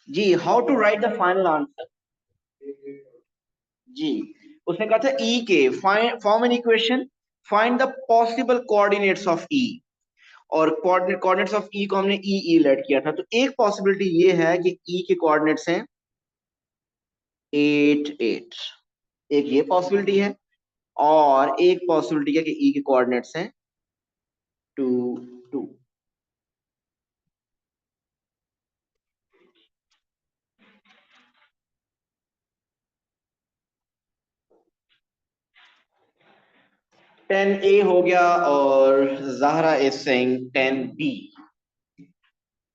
जी, how to write the final answer? जी, उसने कहा था e के form an equation find the possible coordinates of e, और coordinates of e को हमने ई late किया था, तो एक पॉसिबिलिटी ये है कि e के कोऑर्डिनेट्स हैं 8 8, एक ये पॉसिबिलिटी है, और एक पॉसिबिलिटी है कि e के कोऑर्डिनेट्स हैं 2 2। 10a हो गया और Zahra is saying 10b,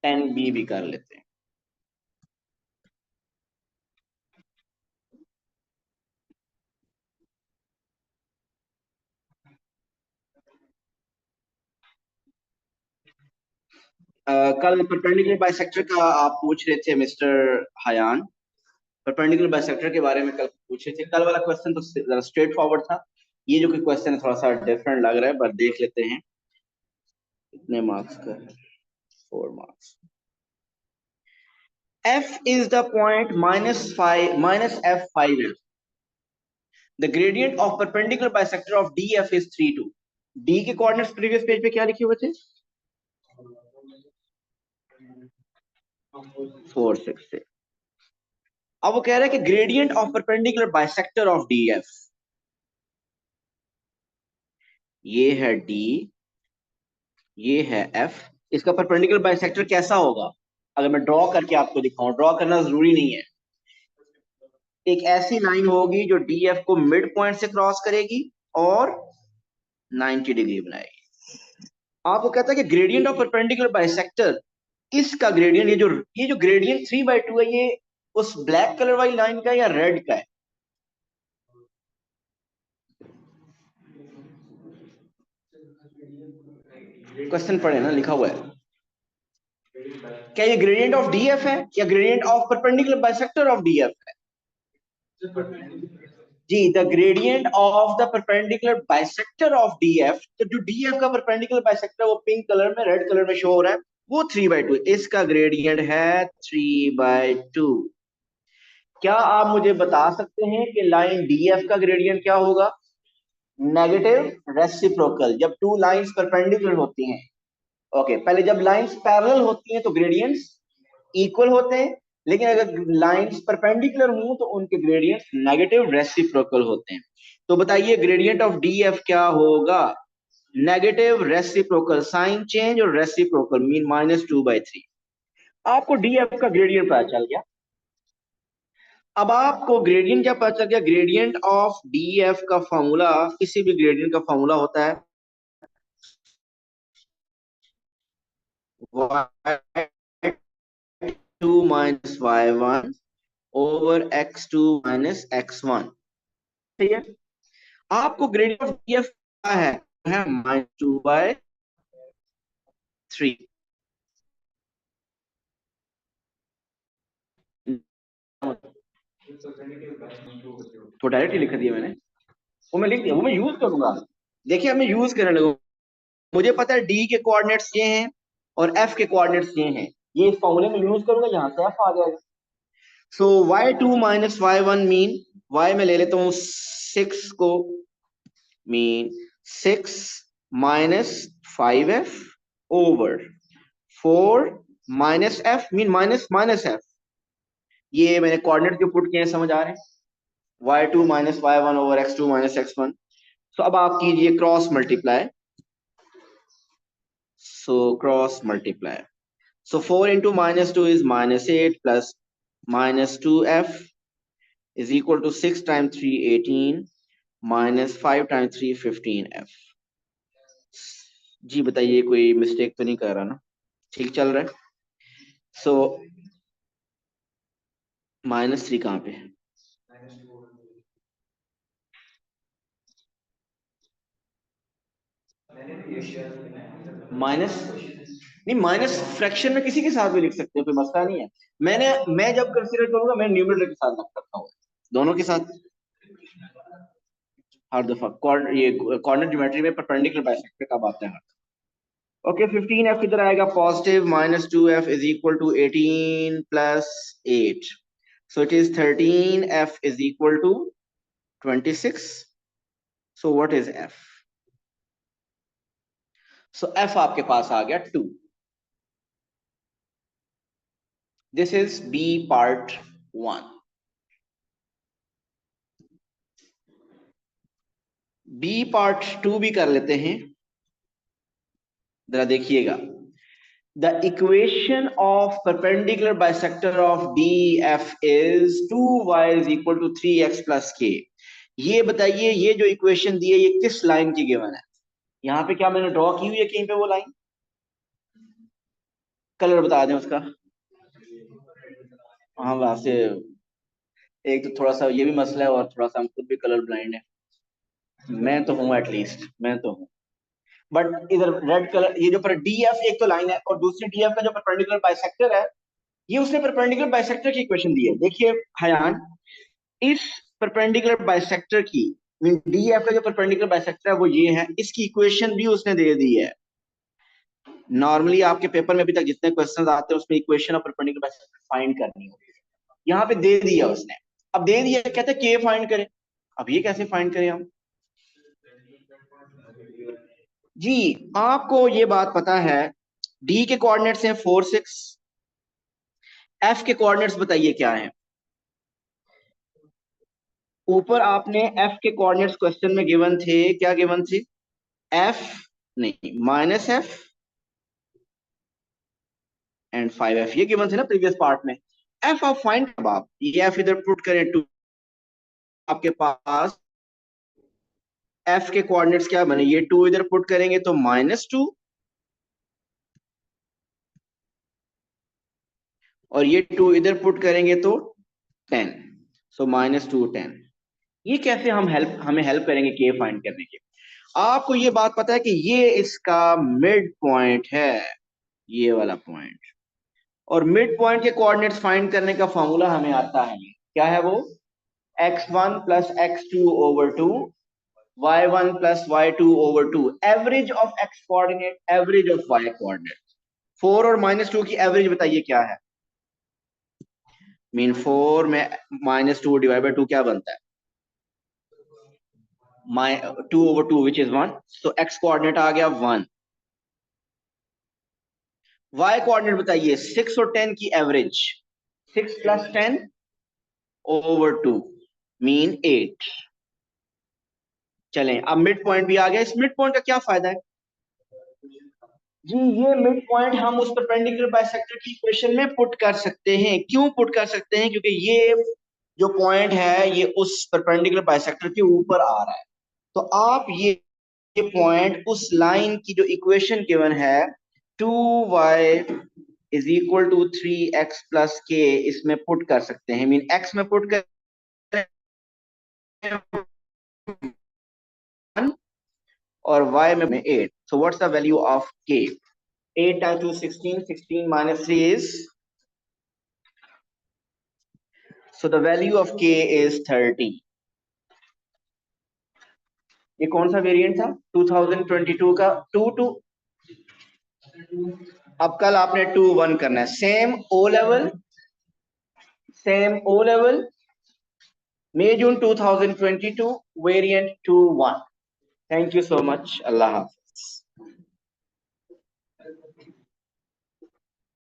10b भी कर लेते हैं। कल परपेंडिकुलर बाइसेक्टर का आप पूछ रहे थे मिस्टर हयान, परपेंडिकुलर बाइसेक्टर के बारे में कल पूछे थे। कल वाला क्वेश्चन तो जरा स्ट्रेट फॉरवर्ड था, ये जो कि क्वेश्चन है थोड़ा सा डिफरेंट लग रहा है, पर देख लेते हैं कितने मार्क्स का है। 4 marks. f is the point -5 -f5 है, the gradient of perpendicular bisector of D F is 3 2। D के कोऑर्डिनेट्स प्रीवियस पेज पे क्या लिखे हुए थे? 4 6 6। अब वो कह रहा है कि gradient of perpendicular bisector of D F, ये है डी, ये है एफ, इसका परपेंडिकुलर बाइसेक्टर कैसा होगा? अगर मैं ड्रॉ करके आपको दिखाऊं, ड्रॉ करना जरूरी नहीं है, एक ऐसी लाइन होगी जो डी एफ को मिड पॉइंट से क्रॉस करेगी और 90 डिग्री बनाएगी। आपको कहता है कि ग्रेडियंट ऑफ परपेंडिकुलर बाइसेक्टर, इसका ग्रेडियंट, ये जो ग्रेडियंट 3/2 है, ये उस ब्लैक कलर वाली लाइन का या रेड का है? क्वेश्चन पढ़े ना, लिखा हुआ है। क्या ये ग्रेडियंट ऑफ डी एफ है या gradient of perpendicular bisector of D F है? जी, the gradient of the perpendicular bisector of D F, तो जो डी एफ का परपेंडिकुलर बाइसेक्टर वो पिंक कलर में, रेड कलर में शो हो रहा है, वो 3/2, इसका ग्रेडियंट है 3/2। क्या आप मुझे बता सकते हैं कि लाइन डी एफ का ग्रेडियंट क्या होगा? नेगेटिव रेसिप्रोकल, जब टू लाइंस परपेंडिकुलर होती हैं। ओके, पहले जब लाइंस पैरेलल होती हैं तो ग्रेडियंट्स इक्वल होते हैं, लेकिन अगर लाइंस परपेंडिकुलर हों तो उनके ग्रेडियंट्स नेगेटिव रेसिप्रोकल होते हैं। तो बताइए ग्रेडियंट ऑफ डी एफ क्या होगा? नेगेटिव रेसिप्रोकल, साइन चेंज और रेसिप्रोकल मीन -2/3। आपको डी एफ का ग्रेडियंट पता चल गया। अब आपको ग्रेडियंट क्या पता चल गया? ग्रेडियंट ऑफ डी एफ का फॉर्मूला, किसी भी ग्रेडियंट का फॉर्मूला होता है y2 - y1 over x2 - x1। ठीक है, आपको ग्रेडियंट ऑफ डी एफ क्या है? -2/3। तो डायरेक्टली लिख दिया मैंने, वो मैं लिख दिया, वो मैं यूज करूंगा। देखिए अब मैं यूज करने लगूंगा। मुझे पता है डी के कोऑर्डिनेट्स ये हैं और एफ के कोऑर्डिनेट्स ये हैं, ये इस फॉर्मूले में यूज करूंगा, यहां से एफ आ जाएगा। सो y2 - y1 मीन, y में ले लेता हूं 6 को, mean 6 - 5f over 4 - f mean -f। ये मैंने कोऑर्डिनेट जो पुट किए हैं समझ आ रहे हैं? y2 - y1 over x2 - x1। तो अब आप कीजिए cross multiply, so cross multiply, so 4 into -2 is -8 plus -2f is equal to 6 times 3 18 minus 5 times 3 15f। जी बताइए, कोई मिस्टेक तो नहीं कर रहा ना? ठीक चल रहा है? सो -3 कहाँ पे? माइनस नहीं, माइनस फ्रैक्शन में किसी के साथ भी लिख सकते हो, कोई मसला नहीं है। मैं जब कंसीडर करूंगा मैं न्यूमरेटर के साथ रख सकता हूँ, दोनों के साथ हर दफा। ये कॉर्नर ज्योमेट्री में परपेंडिकुलर बाइसेक्टर कब आता है? ओके, 15f किधर आएगा? Positive, -2f is equal to 18 plus 8, so it is 13f is equal to 26। So what is f? So f आपके पास आ गया 2। This is b part 1। b part 2 भी कर लेते हैं, जरा देखिएगा। The equation of perpendicular bisector of DF is 2y is equal to 3x plus k। ये बताइए, ये जो इक्वेशन दी है ये किस लाइन की गिवन है? यहाँ पे क्या मैंने ड्रॉ की हुई है कहीं पे वो लाइन? कलर बता दें उसका। हाँ, वहां से एक तो थोड़ा सा ये भी मसला है और थोड़ा सा हम खुद भी कलर ब्लाइंड है। मैं तो हूँ, एटलीस्ट मैं तो हूँ। बट इधर रेड कलर, ये जो पर डीएफ एक तो लाइन है और दूसरी डीएफ का जो परपेंडिकुलर बाइसेक्टर है, ये उसने परपेंडिकुलर बाइसेक्टर की इक्वेशन दी है। देखिए हयान, इस परपेंडिकुलर बाइसेक्टर की, डीएफ का जो परपेंडिकुलर बाइसेक्टर है वो ये है, इसकी इक्वेशन भी उसने दे दी है। नॉर्मली आपके पेपर में अभी तक जितने क्वेश्चंस आते हैं उसमें equation of perpendicular bisector find करनी होती है, यहाँ पे दे दिया उसने। अब दे दिया, कहते हैं के फाइंड करें। अब ये कैसे फाइंड करें हम? जी, आपको ये बात पता है, डी के कोऑर्डिनेट्स हैं 4 6, एफ के कोऑर्डिनेट्स बताइए क्या है? ऊपर आपने एफ के कोऑर्डिनेट्स क्वेश्चन में गिवन थे, क्या गिवन थे? एफ नहीं, -f एंड 5f, ये गिवन थे ना प्रीवियस पार्ट में। एफ आप फाइंड, अब आप ये एफ इधर पुट करें, टू आपके पास एफ के कोऑर्डिनेट्स क्या बने, ये 2 इधर पुट करेंगे तो -2, और ये 2 इधर पुट करेंगे तो 10, सो -2 10। ये कैसे हमें हेल्प करेंगे के फाइंड करने के? आपको ये बात पता है कि ये इसका मिड पॉइंट है, ये वाला पॉइंट, और मिड पॉइंट के कोऑर्डिनेट्स फाइंड करने का फॉर्मूला हमें आता है, क्या है वो? x1 plus x2 over 2, y1 plus y2 over 2, average of x coordinate, average of y coordinate. 4 और -2 की एवरेज बताइए क्या है? मीन 4 में -2 डिवाइड बाय 2 क्या बनता है? 2 ओवर 2 विच इज 1, तो x कोऑर्डिनेट आ गया 1। y कोऑर्डिनेट बताइए, 6 और 10 की एवरेज, 6 प्लस 10 ओवर 2 मीन 8। चलें, अब मिड पॉइंट भी आ गया। इस मिड पॉइंट का क्या फायदा है? जी, ये मिड पॉइंट हम उस परपेंडिकुलर बाइसेक्टर की इक्वेशन में पुट कर सकते हैं। क्यों पुट कर सकते हैं? क्योंकि ये जो पॉइंट है ये उस परपेंडिकुलर बाइसेक्टर के ऊपर आ रहा है। तो आप ये पॉइंट उस लाइन की जो इक्वेशन गिवन है 2y is equal to 3x plus k, इसमें पुट कर सकते हैं। मीन x में पुट कर और y में 8। so what's the value of k? 8 times 2 16, 16 minus 3 is, so the value of k is 30। ये कौन सा वेरिएंट था 2022 का? 2 2। अब कल आपने 2 1 करना है, same O level, same O level, मई जून 2022, variant 2 1। Thank you so much, अल्लाह हाफ़िज़।